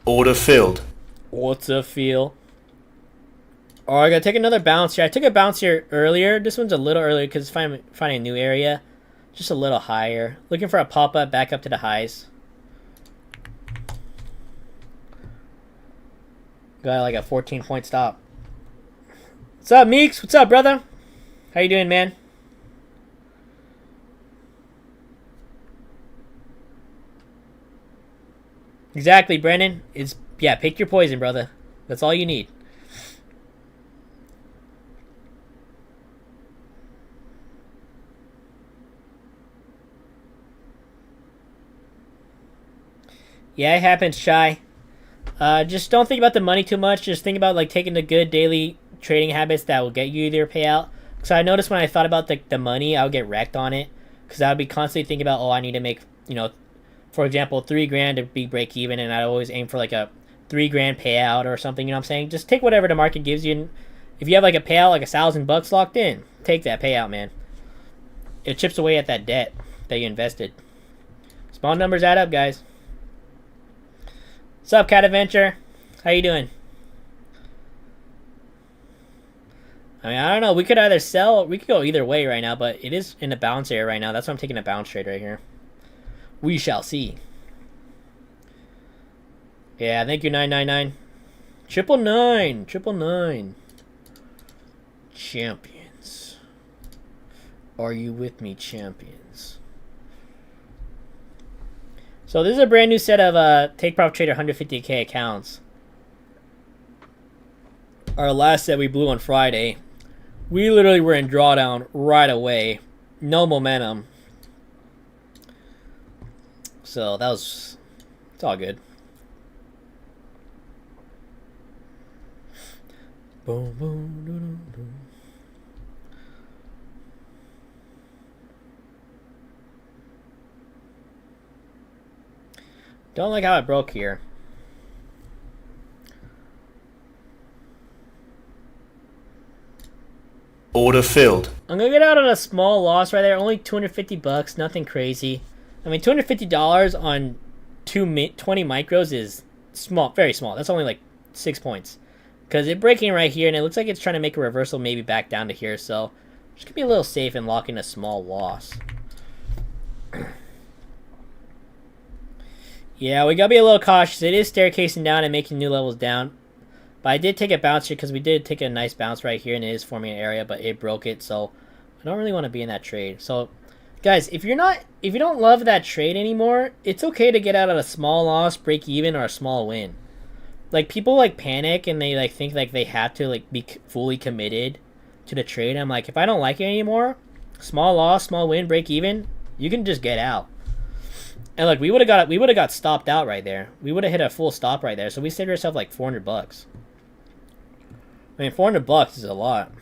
Order filled. What's a feel? Oh, I gotta take another bounce here. I took a bounce here earlier. This one's a little earlier because it's finding a new area. Just a little higher. Looking for a pop-up back up to the highs. Got like a 14-point stop. What's up, Meeks? What's up, brother? How you doing, man? Exactly, Brennan. Yeah, pick your poison, brother. That's all you need. Yeah, it happens, Shy. Just don't think about the money too much. Just think about like taking the good daily trading habits that will get you your payout. So I noticed when I thought about the money, I would get wrecked on it because I would be constantly thinking about, oh, I need to make, you know, for example, $3,000 to be break even, and I always aim for like a $3,000 payout or something. You know what I'm saying? Just take whatever the market gives you. And if you have like a payout, like $1,000 locked in, take that payout, man. It chips away at that debt that you invested. Small numbers add up, guys. What's up, Cat Adventure? How you doing? I mean, I don't know. We could either sell, we could go either way right now, but it is in the bounce area right now. That's why I'm taking a bounce trade right here. We shall see. Yeah, thank you, 999. 999. Champions. Are you with me, champions? So this is a brand new set of TakeProfitTrader 150k accounts. Our last set we blew on Friday. We literally were in drawdown right away. No momentum. So it's all good. Boom, boom, doo, doo, doo. Don't like how it broke here. Order filled. I'm gonna get out on a small loss right there. Only $250. Nothing crazy. I mean, $250 on 20 micros is small, very small. That's only like 6 points. Because it's breaking right here, and it looks like it's trying to make a reversal maybe back down to here. So just gonna be a little safe and lock in a small loss. Yeah, we gotta be a little cautious. It is staircasing down and making new levels down. But I did take a bounce here because we did take a nice bounce right here, and it is forming an area, but it broke it. So I don't really want to be in that trade. So guys, if you don't love that trade anymore, it's okay to get out at a small loss, break even, or a small win. Like, people like panic and they like think like they have to like be fully committed to the trade. I'm like, if I don't like it anymore, small loss, small win, break even, you can just get out. And look, we would have got stopped out right there. We would have hit a full stop right there. So we saved ourselves like $400. I mean, $400 is a lot.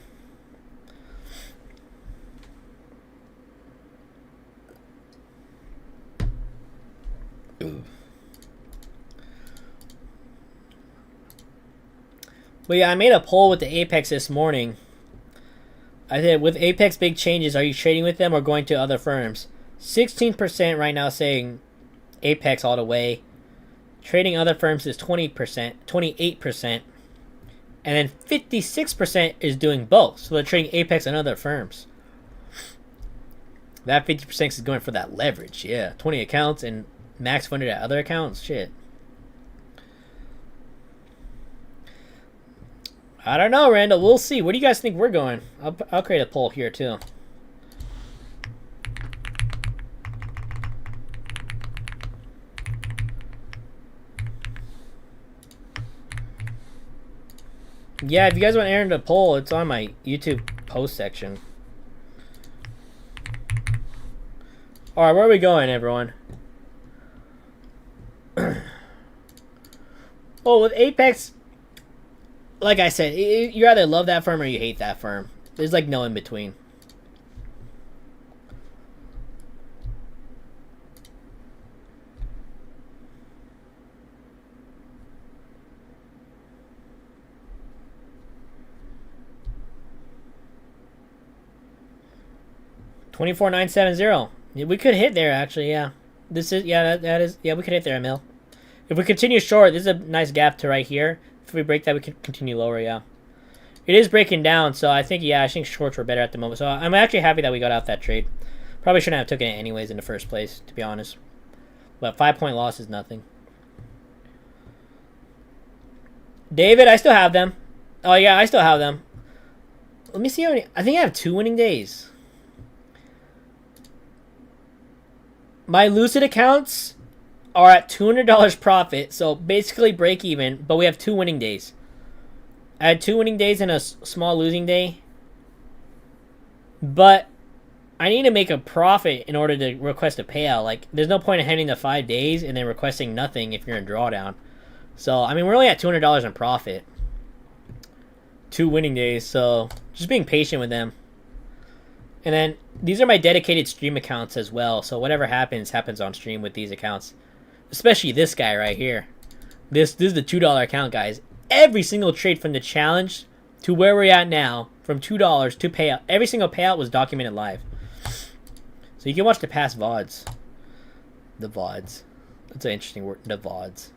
But yeah, I made a poll with the Apex this morning. I said, with Apex big changes, are you trading with them or going to other firms? 16% right now saying Apex all the way. Trading other firms is 20%, 28%. And then 56% is doing both. So they're trading Apex and other firms. That 50% is going for that leverage. Yeah, 20 accounts and max funded at other accounts. Shit. I don't know, Randall. We'll see. Where do you guys think we're going? I'll create a poll here, too. Yeah, if you guys want to enter the poll, it's on my YouTube post section. Alright, where are we going, everyone? Well, with Apex, like I said, you either love that firm or you hate that firm. There's like no in between. $24,970. We could hit there actually. Yeah, this is that is we could hit there, Emil. If we continue short, this is a nice gap to right here. If we break that, we can continue lower. Yeah, it is breaking down, so I think shorts were better at the moment. So I'm actually happy that we got out that trade. Probably shouldn't have taken it anyways in the first place, to be honest. But 5-point loss is nothing. David, I still have them. Oh yeah, I still have them. Let me see how many. I think I have 2 winning days. My Lucid accounts are at $200 profit, so basically break even, but we have 2 winning days. I had 2 winning days and a small losing day. But I need to make a profit in order to request a payout. Like, there's no point in handing the 5 days and then requesting nothing if you're in drawdown. So, I mean, we're only at $200 in profit. 2 winning days, so just being patient with them. And then these are my dedicated stream accounts as well. So whatever happens on stream with these accounts. Especially this guy right here. This is the $2 account, guys. Every single trade from the challenge to where we're at now, from $2 to payout, every single payout was documented live. So you can watch the past VODs. The VODs. That's an interesting word. The VODs.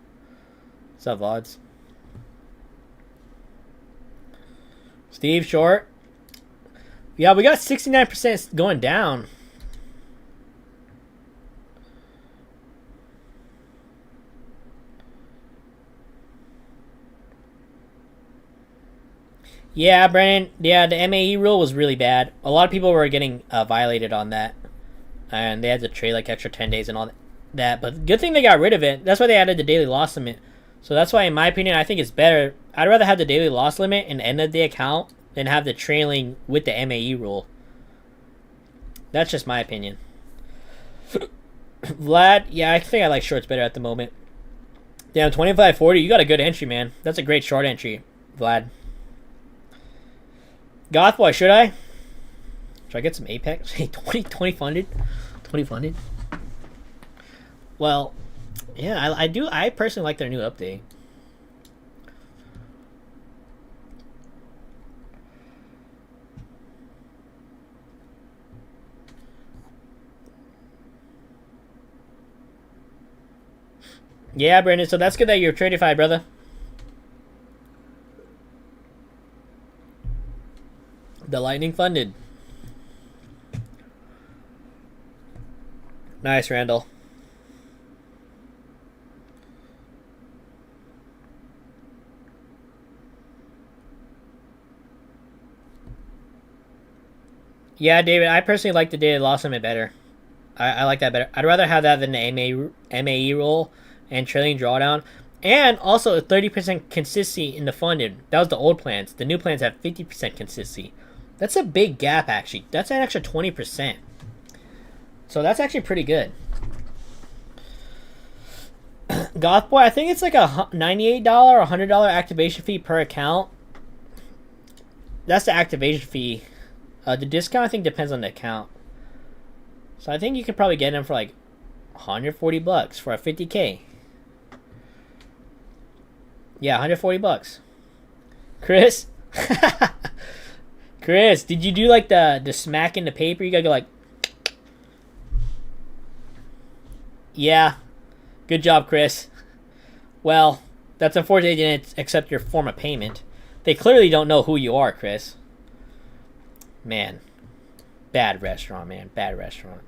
What's up, VODs? Steve, short. Yeah, we got 69% going down. Yeah, Brandon. Yeah, the MAE rule was really bad. A lot of people were getting violated on that. And they had to trade like extra 10 days and all that. But good thing they got rid of it. That's why they added the daily loss limit. So that's why, in my opinion, I think it's better. I'd rather have the daily loss limit and end of the account than have the trailing with the MAE rule. That's just my opinion. Vlad, yeah, I think I like shorts better at the moment. Damn, 25.40, you got a good entry, man. That's a great short entry, Vlad. Gothboy, should I? Should I get some Apex? Hey, 20 funded? 20 funded? Well, yeah, I do. I personally like their new update. Yeah, Brandon. So that's good that you're Tradeify, brother. The Lightning funded. Nice, Randall. Yeah, David. I personally like the Daily Loss Limit better. I like that better. I'd rather have that than the MAE roll and trailing drawdown. And also a 30% consistency in the funded. That was the old plans. The new plans have 50% consistency. That's a big gap, actually. That's an extra 20%. So that's actually pretty good. Goth Boy, I think it's like a $98 or $100 activation fee per account. That's the activation fee. The discount, I think, depends on the account. So I think you could probably get them for like 140 bucks for a 50K. Yeah, 140 bucks. Chris? Chris, did you do like the smack in the paper? You gotta go like... Yeah. Good job, Chris. Well, that's unfortunate they didn't accept your form of payment. They clearly don't know who you are, Chris. Man. Bad restaurant, man. Bad restaurant.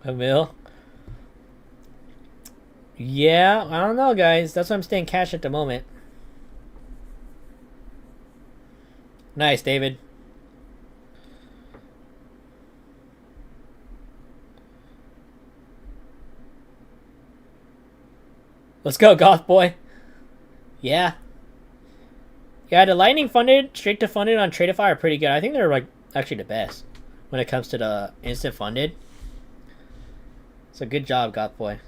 A mil? Yeah, I don't know, guys. That's why I'm staying cash at the moment. Nice, David. Let's go, Goth Boy. Yeah. Yeah, the Lightning funded, straight to funded on Tradeify are pretty good. I think they're like actually the best when it comes to the instant funded. So good job, Goth Boy.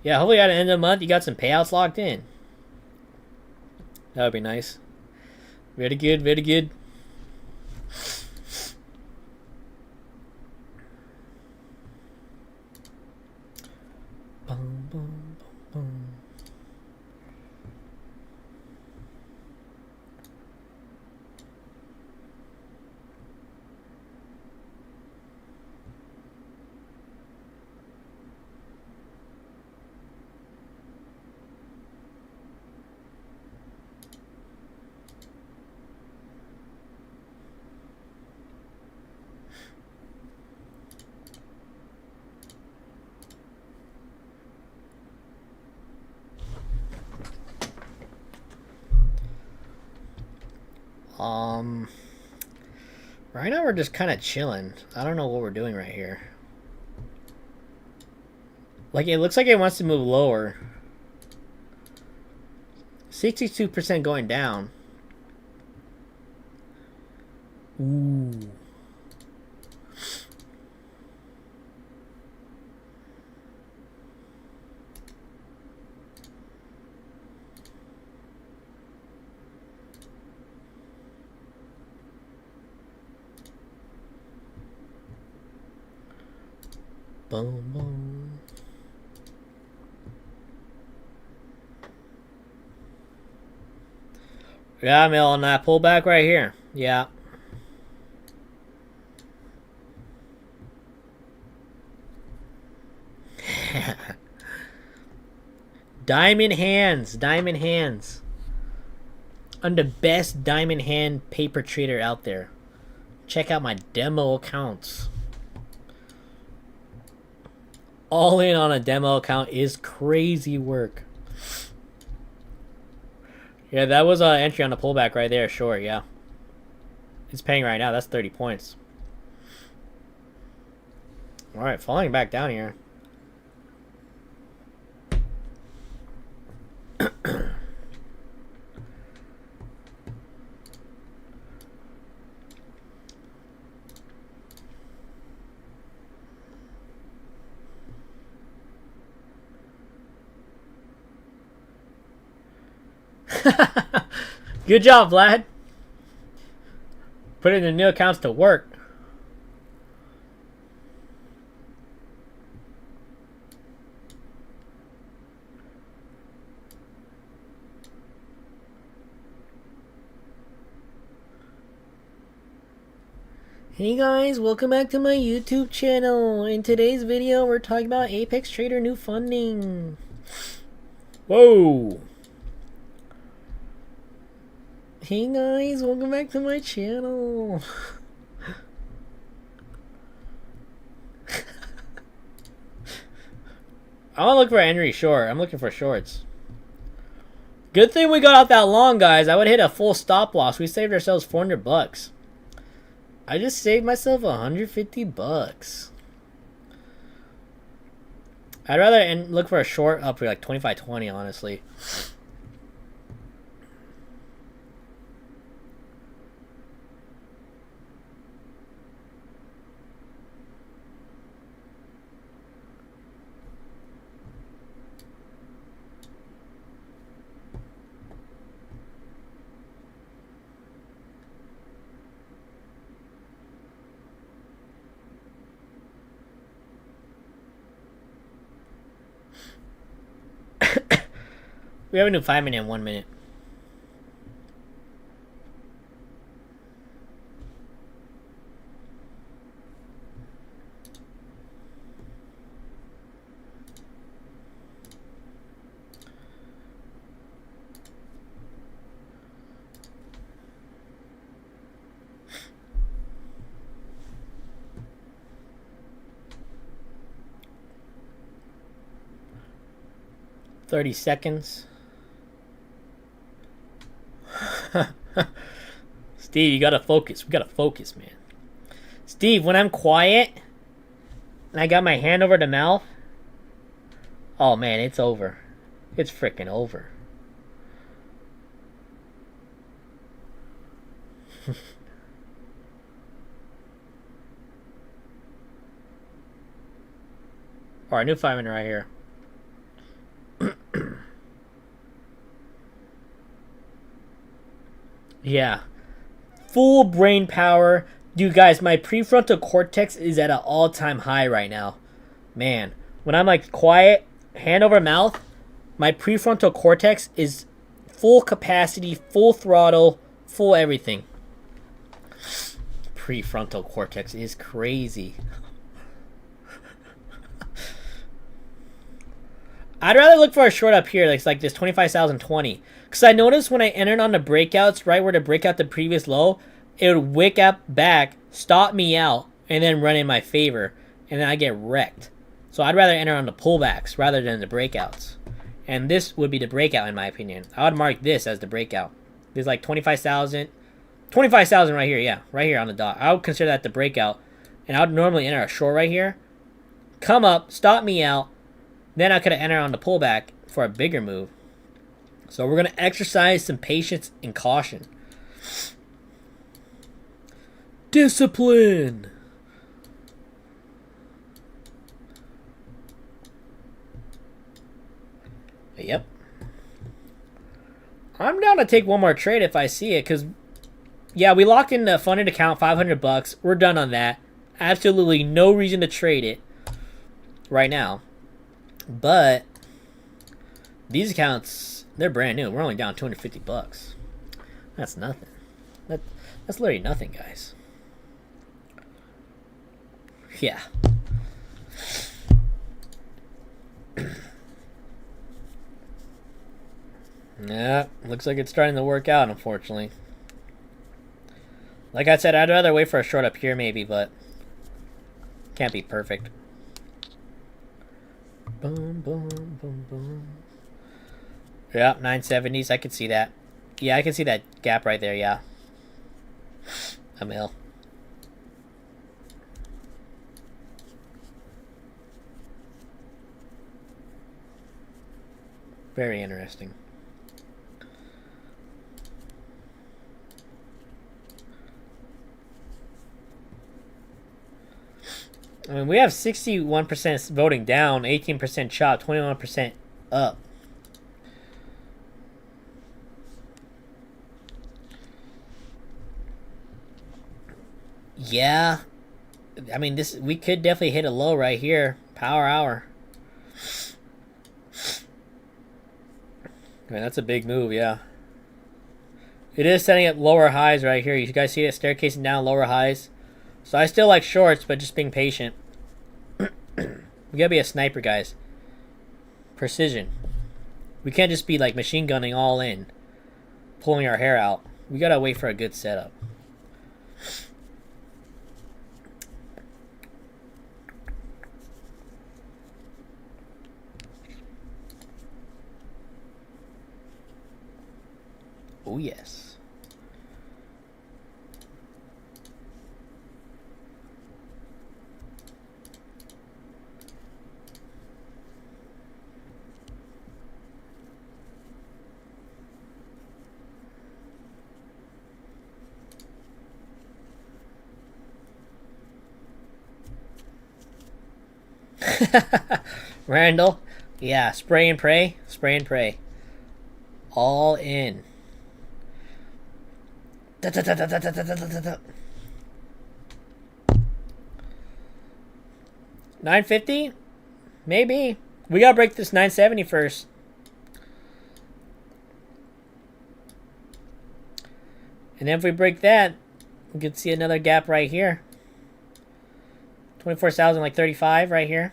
Yeah, hopefully at the end of the month you got some payouts locked in. That would be nice. Very good, very good. Boom, boom, boom. Right now we're just kind of chilling. I don't know what we're doing right here. Like, it looks like it wants to move lower. 62% going down. Ooh. Boom, boom. Yeah, I'm on that pullback right here. Yeah. Diamond hands. Diamond hands. I'm the best diamond hand paper trader out there. Check out my demo accounts. All in on a demo account is crazy work. Yeah, that was an entry on the pullback right there. Sure, yeah. It's paying right now. That's 30 points. All right, falling back down here. Good job, Vlad. Putting the new accounts to work. Hey guys, welcome back to my YouTube channel. In today's video, we're talking about Apex Trader new funding. Whoa! Hey guys, welcome back to my channel. I want to look for Henry Short. I'm looking for shorts. Good thing we got out that long, guys. I would hit a full stop loss. We saved ourselves 400 bucks. I just saved myself 150 bucks. I'd rather look for a short up for like 25.20, honestly. We have a new 5 minute and 1 minute. $30 seconds. Steve, you gotta focus. We gotta focus, man. Steve, when I'm quiet and I got my hand over the mouth, oh man, it's over. It's freaking over. Alright, new 5 minute right here. Yeah. Full brain power. Dude, guys, my prefrontal cortex is at an all-time high right now. Man, when I'm like quiet, hand over mouth, my prefrontal cortex is full capacity, full throttle, full everything. Prefrontal cortex is crazy. I'd rather look for a short up here, like this 25,020. Because I noticed when I entered on the breakouts, right where to break out the previous low, it would wick up back, stop me out, and then run in my favor. And then I get wrecked. So I'd rather enter on the pullbacks rather than the breakouts. And this would be the breakout in my opinion. I would mark this as the breakout. There's like 25,000. 25,000 right here, yeah. Right here on the dot. I would consider that the breakout. And I would normally enter a short right here. Come up, stop me out. Then I could have entered on the pullback for a bigger move. So we're going to exercise some patience and caution. Discipline. Yep. I'm down to take one more trade if I see it. Because, yeah, we locked in the funded account, 500 bucks. We're done on that. Absolutely no reason to trade it right now. But these accounts, they're brand new. We're only down 250 bucks. That's nothing. That's literally nothing, guys. Yeah. Yeah, looks like it's starting to work out, unfortunately. Like I said, I'd rather wait for a short up here maybe, but can't be perfect. Boom, boom, boom, boom. Yeah, 970s. I could see that. Yeah, I can see that gap right there, yeah. I'm ill. Very interesting. I mean, we have 61% voting down, 18% chop, 21% up. Yeah. I mean, we could definitely hit a low right here. Power hour. I mean, that's a big move, yeah. It is setting up lower highs right here. You guys see it staircasing down lower highs. So I still like shorts, but just being patient. We gotta be a sniper, guys. Precision. We can't just be like machine gunning all in, pulling our hair out. We gotta wait for a good setup. Oh yes. Randall, yeah, spray and pray, spray and pray. All in. 950? Maybe. We gotta break this 970 first. And then if we break that, we could see another gap right here. 24,000, like 35 right here.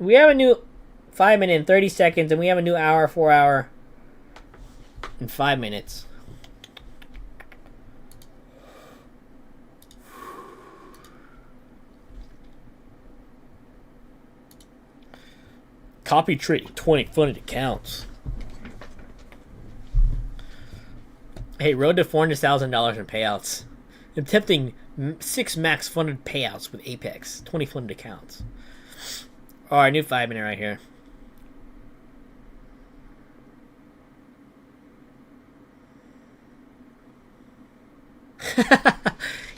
We have a new 5 minute and 30 seconds, and we have a new hour, 4 hour, and 5 minutes. Copy trading 20 funded accounts. Hey, road to $400,000 in payouts. Attempting 6 max funded payouts with Apex. 20 funded accounts. Alright, new 5 minute right here.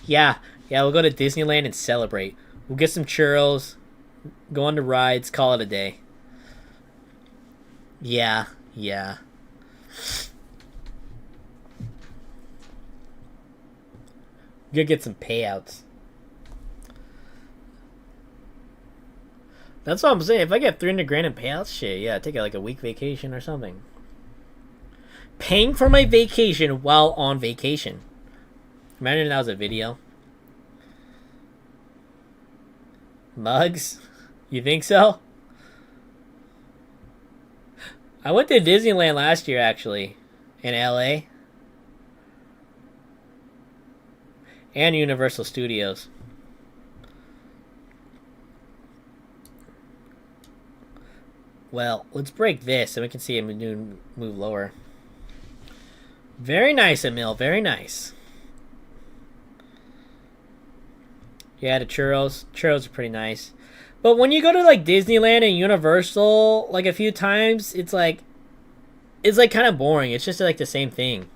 Yeah, we'll go to Disneyland and celebrate. We'll get some churros, go on the rides, call it a day. Yeah. We'll get some payouts. That's what I'm saying. If I get 300 grand in payouts, shit, yeah, take like a week vacation or something. Paying for my vacation while on vacation. Imagine that was a video. Mugs? You think so? I went to Disneyland last year, actually. In LA. And Universal Studios. Well, let's break this so we can see him move lower. Very nice, Emil. Very nice. Yeah, the churros. Churros are pretty nice. But when you go to like Disneyland and Universal like a few times, it's like kind of boring. It's just like the same thing.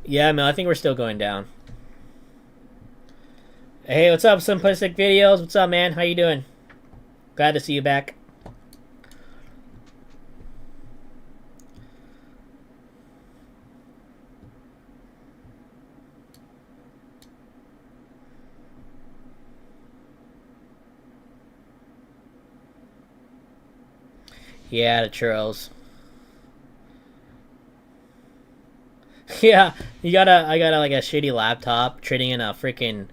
Yeah, Emil, I think we're still going down. Hey, what's up, Simplistic Videos? What's up, man? How you doing? Glad to see you back. Yeah, the churros. Yeah, I got like a shitty laptop, trading in a freaking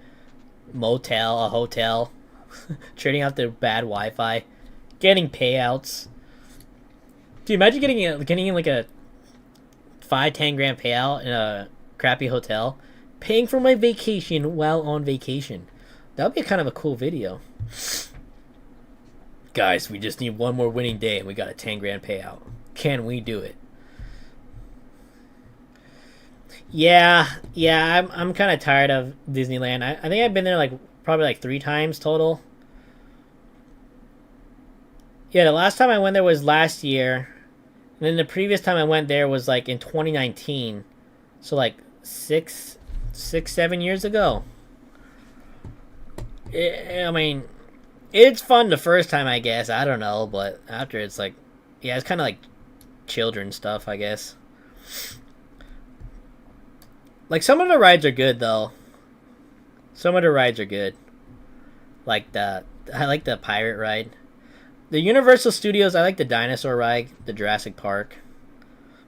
motel, a hotel, trading out the bad Wi-Fi, getting payouts. Dude, imagine getting like a 5-10 grand payout in a crappy hotel, paying for my vacation while on vacation. That would be kind of a cool video. Guys, we just need one more winning day and we got a 10 grand payout. Can we do it? Yeah, I'm kind of tired of Disneyland. I think I've been there like probably like 3 times total. Yeah, the last time I went there was last year. And then the previous time I went there was like in 2019. So like 7 years ago. I mean, it's fun the first time, I guess. I don't know, but after it's like, yeah, it's kind of like children stuff, I guess. Like, some of the rides are good, though. Some of the rides are good. Like I like the pirate ride. The Universal Studios, I like the dinosaur ride, the Jurassic Park.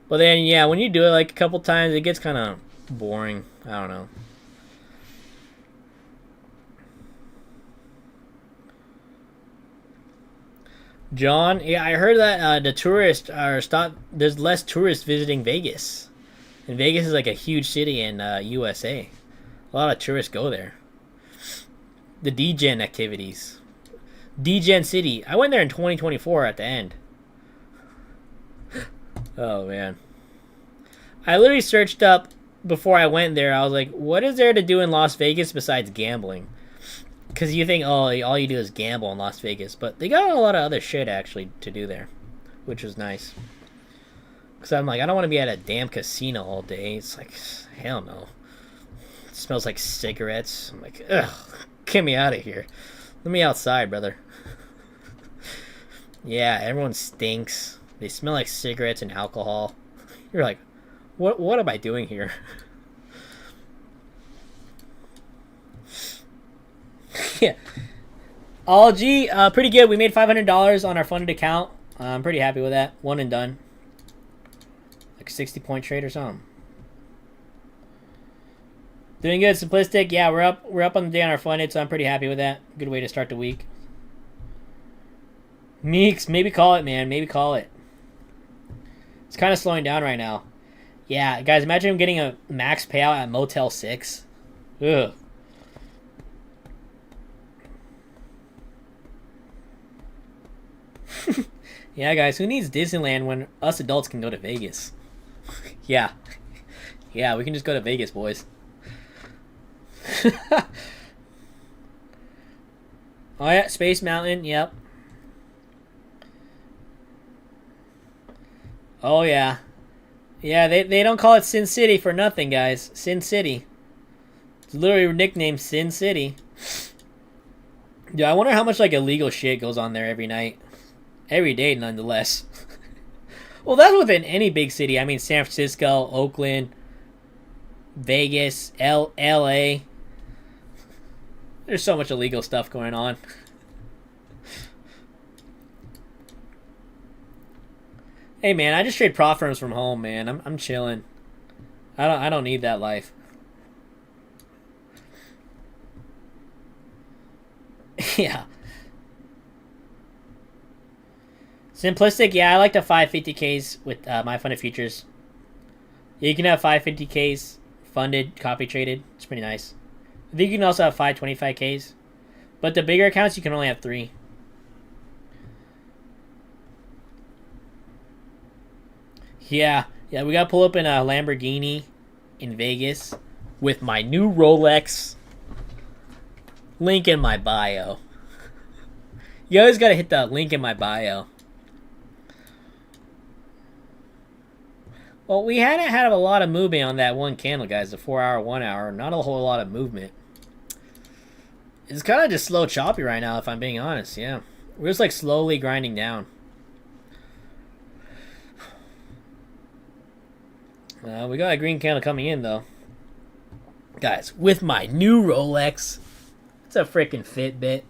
But then, yeah, when you do it like a couple times, it gets kind of boring. I don't know. John, yeah, I heard that the tourists are there's less tourists visiting Vegas. And Vegas is like a huge city in USA. A lot of tourists go there. The DGen activities. DGen City. I went there in 2024 at the end. Oh, man. I literally searched up before I went there. I was like, what is there to do in Las Vegas besides gambling? Because you think, oh, all you do is gamble in Las Vegas. But they got a lot of other shit, actually, to do there. Which was nice. Because I'm like, I don't want to be at a damn casino all day. It's like, hell no. It smells like cigarettes. I'm like, ugh, get me out of here. Let me outside, brother. Yeah, everyone stinks. They smell like cigarettes and alcohol. You're like, what am I doing here? Yeah. G, pretty good. We made $500 on our funded account. I'm pretty happy with that. One and done. Like a 60-point trade or something. Doing good. Simplistic. Yeah, we're up on the day on our funded, so I'm pretty happy with that. Good way to start the week. Meeks, maybe call it, man. Maybe call it. It's kind of slowing down right now. Yeah, guys, imagine him getting a max payout at Motel 6. Ugh. Yeah, guys, who needs Disneyland when us adults can go to Vegas? Yeah. Yeah, we can just go to Vegas, boys. Oh, yeah, Space Mountain, yep. Oh, yeah. Yeah, they don't call it Sin City for nothing, guys. Sin City. It's literally nicknamed Sin City. Dude, I wonder how much, like, illegal shit goes on there every night. Every day, nonetheless. Well, that's within any big city. I mean, San Francisco, Oakland, Vegas, L.A. There's so much illegal stuff going on. Hey, man, I just trade propfirms from home, man. I'm chilling. I don't need that life. Yeah. Simplistic, yeah, I like the 550Ks with MyFundedFutures. Yeah, you can have 550Ks funded, copy traded. It's pretty nice. I think you can also have 525Ks. But the bigger accounts, you can only have 3. Yeah, we got to pull up in a Lamborghini in Vegas with my new Rolex. Link in my bio. You always got to hit the link in my bio. Well, we hadn't had a lot of movement on that one candle, guys. The 4-hour, 1 hour. Not a whole lot of movement. It's kind of just slow choppy right now, if I'm being honest. Yeah. We're just like slowly grinding down. We got a green candle coming in, though. Guys, with my new Rolex. It's a freaking Fitbit.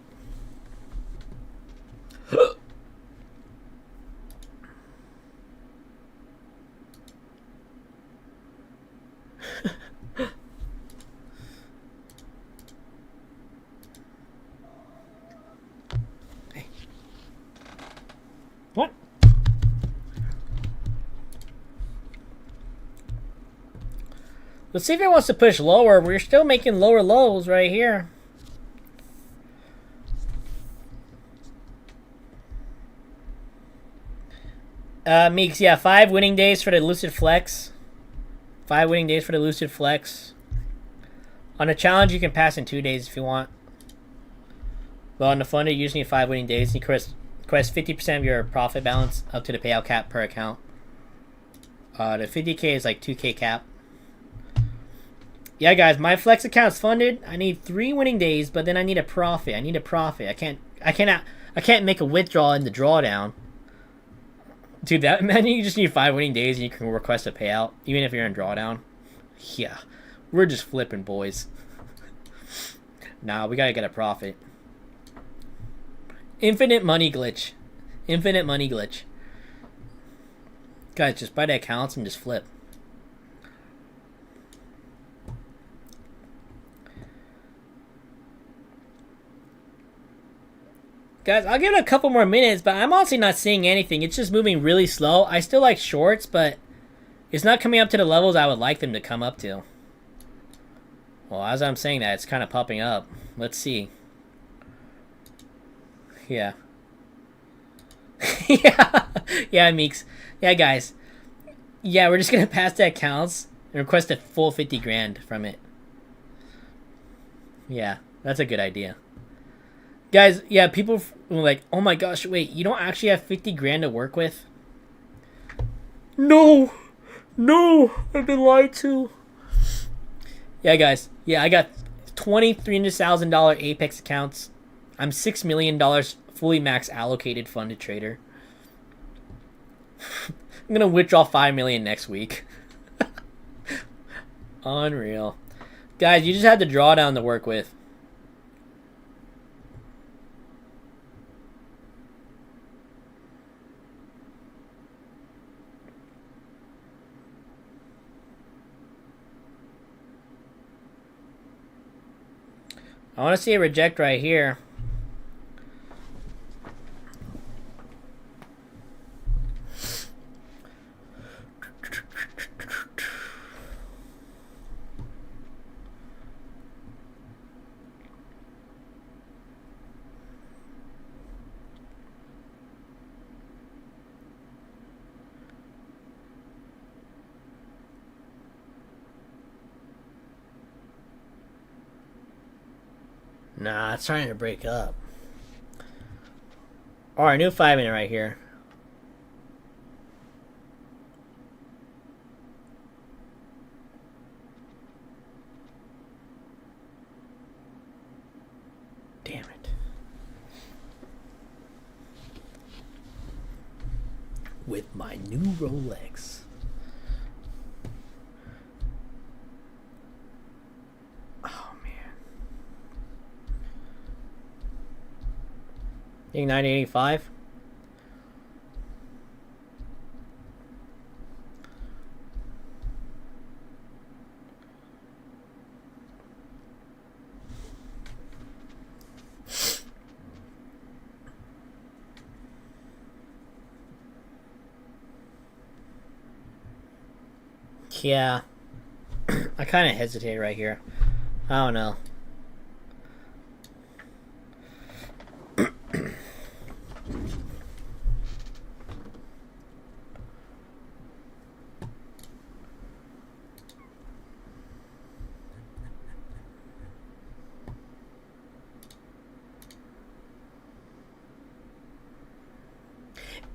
What? Let's see if it wants to push lower. We're still making lower lows right here. Meeks, yeah, 5 winning days for the Lucid Flex. 5 winning days for the Lucid Flex. On a challenge, you can pass in 2 days if you want. But on the funded, you usually need 5 winning days. You request 50% of your profit balance up to the payout cap per account. The 50K is like 2K cap. Yeah, guys, my Flex account's funded. I need 3 winning days, but then I need a profit. I can't make a withdrawal in the drawdown. Dude, that man, you just need 5 winning days and you can request a payout, even if you're in drawdown. Yeah. We're just flipping, boys. Nah, we gotta get a profit. Infinite money glitch. Infinite money glitch. Guys, just buy the accounts and just flip. Guys, I'll give it a couple more minutes, but I'm honestly not seeing anything. It's just moving really slow. I still like shorts, but it's not coming up to the levels I would like them to come up to. Well, as I'm saying that, it's kind of popping up. Let's see. Yeah. Yeah, Meeks. Yeah, guys. Yeah, we're just going to pass the accounts and request a full 50 grand from it. Yeah, that's a good idea. Guys, yeah, people were like, oh my gosh, wait, you don't actually have 50 grand to work with? No, I've been lied to. Yeah, guys, yeah, I got $300,000 Apex accounts. I'm $6 million fully max allocated funded trader. I'm going to withdraw $5 million next week. Unreal. Guys, you just had the drawdown to work with. I want to see a reject right here. Nah, it's trying to break up. Alright, new 5-minute right here. Damn it. With my new Rolex. Think 985. Yeah. I kind of hesitate right here. I don't know.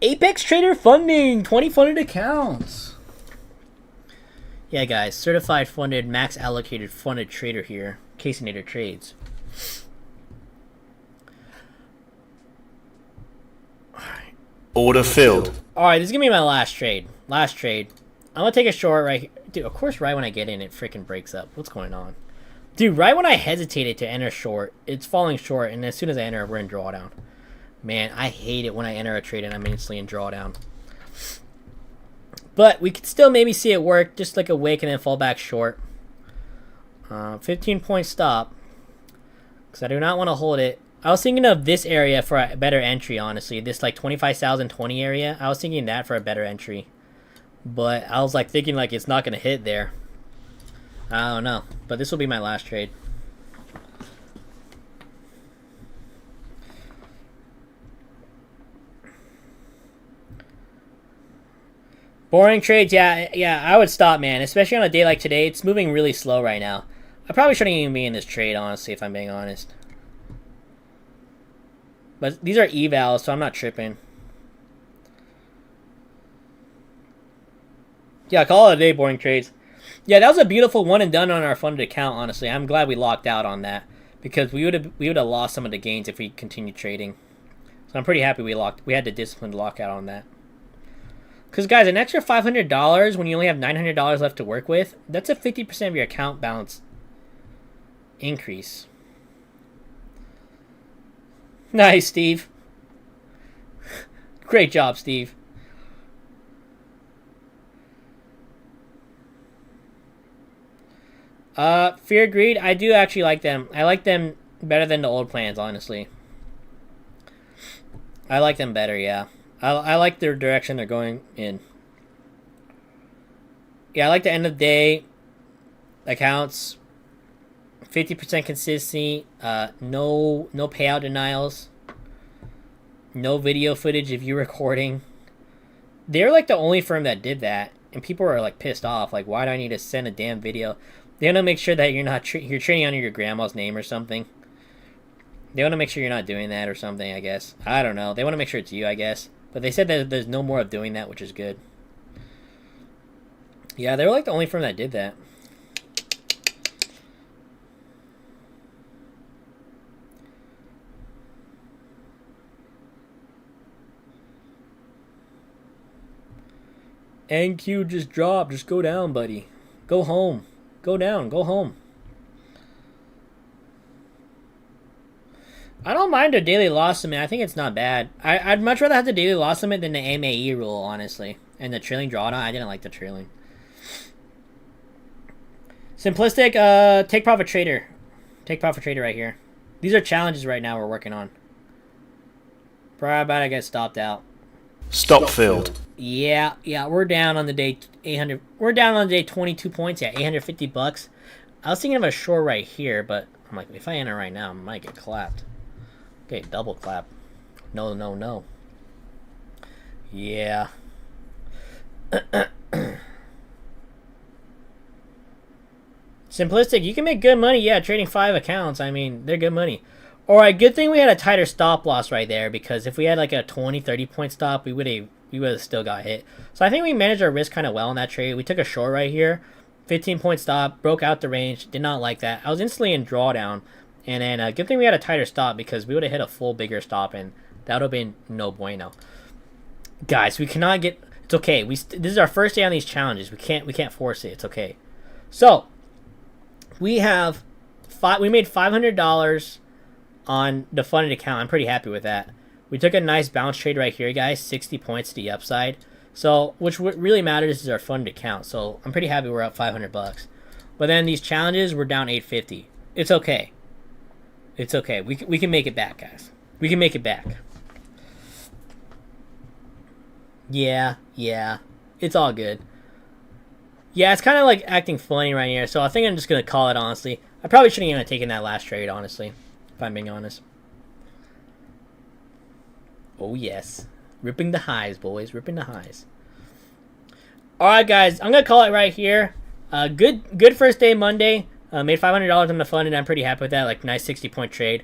Apex Trader funding, 20 funded accounts. Yeah, guys, certified funded, max allocated funded trader here. CasinatorTrades. Alright. Order filled. Alright, this is gonna be my last trade. Last trade. I'm gonna take a short right here. Dude, of course, right when I get in, it freaking breaks up. What's going on? Dude, right when I hesitated to enter short, it's falling short, and as soon as I enter, we're in drawdown. Man, I hate it when I enter a trade and I'm instantly in drawdown. But we could still maybe see it work, just like a wick and then fall back short. 15-point stop. Because I do not want to hold it. I was thinking of this area for a better entry, honestly. This like 25,020 area. I was thinking that for a better entry. But I was like thinking like it's not going to hit there. I don't know. But this will be my last trade. Boring trades, yeah, I would stop, man. Especially on a day like today, it's moving really slow right now. I probably shouldn't even be in this trade, honestly, if I'm being honest. But these are evals, so I'm not tripping. Yeah, call it a day, boring trades. Yeah, that was a beautiful one and done on our funded account, honestly. I'm glad we locked out on that. Because we would have lost some of the gains if we continued trading. So I'm pretty happy we had the discipline to lock out on that. Because, guys, an extra $500 when you only have $900 left to work with, that's a 50% of your account balance increase. Nice, Steve. Great job, Steve. Fear Greed, I do actually like them. I like them better than the old plans, honestly. I like them better, yeah. I like their direction they're going in. Yeah, I like the end of the day accounts. 50% consistency. No payout denials. No video footage of you recording. They're like the only firm that did that, and people are like pissed off. Like, why do I need to send a damn video? They want to make sure that you're not you're trading under your grandma's name or something. They want to make sure you're not doing that or something, I guess. I don't know. They want to make sure it's you, I guess. But they said that there's no more of doing that, which is good. Yeah, they were like the only firm that did that. NQ just dropped. Just go down, buddy. Go home. Go down. Go home. I don't mind a daily loss limit. I think it's not bad. I'd much rather have the daily loss limit than the MAE rule, honestly. And the trailing drawdown, I didn't like the trailing. Simplistic, TakeProfitTrader. TakeProfitTrader right here. These are challenges right now we're working on. Probably about to get stopped out. Stop filled. Yeah, we're down on the day 800. We're down on the day 22 points. Yeah, 850 bucks. I was thinking of a short right here, but I'm like, if I enter right now, I might get clapped. Okay, double clap. No. Yeah. Simplistic, you can make good money, yeah, trading 5 accounts. I mean, they're good money. Alright, good thing we had a tighter stop loss right there, because if we had like a 20, 30 point stop, we would have still got hit. So I think we managed our risk kind of well in that trade. We took a short right here. 15 point stop, broke out the range, did not like that. I was instantly in drawdown. And then good thing we had a tighter stop, because we would have hit a full bigger stop, and that would have been no bueno. Guys, we cannot get... It's okay. This is our first day on these challenges. We can't force it. It's okay. So, we made $500 on the funded account. I'm pretty happy with that. We took a nice bounce trade right here, guys. 60 points to the upside. So, what really matters is our funded account. So, I'm pretty happy we're up 500 bucks. But then these challenges, we're down 850. It's okay. It's okay. We can make it back, guys. We can make it back. Yeah. It's all good. Yeah, it's kind of like acting funny right here, so I think I'm just going to call it, honestly. I probably shouldn't even have taken that last trade, honestly, if I'm being honest. Oh, yes. Ripping the highs, boys. Ripping the highs. Alright, guys. I'm going to call it right here. Good first day Monday. Made $500 on the fund, and I'm pretty happy with that. Like, nice 60-point trade.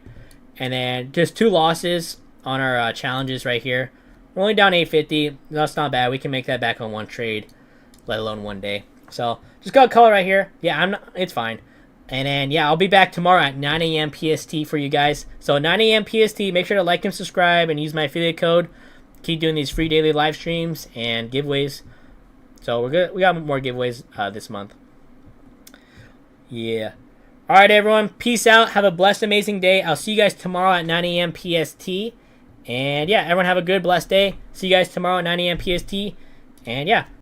And then just 2 losses on our challenges right here. We're only down 850. That's not bad. We can make that back on 1 trade, let alone 1 day. So, just got a color right here. Yeah, it's fine. And then, yeah, I'll be back tomorrow at 9 a.m. PST for you guys. So, 9 a.m. PST, make sure to like and subscribe and use my affiliate code. Keep doing these free daily live streams and giveaways. So, we're good. We got more giveaways this month. Yeah. Alright, everyone. Peace out. Have a blessed, amazing day. I'll see you guys tomorrow at 9 a.m. PST. And, yeah, everyone have a good, blessed day. See you guys tomorrow at 9 a.m. PST. And, yeah.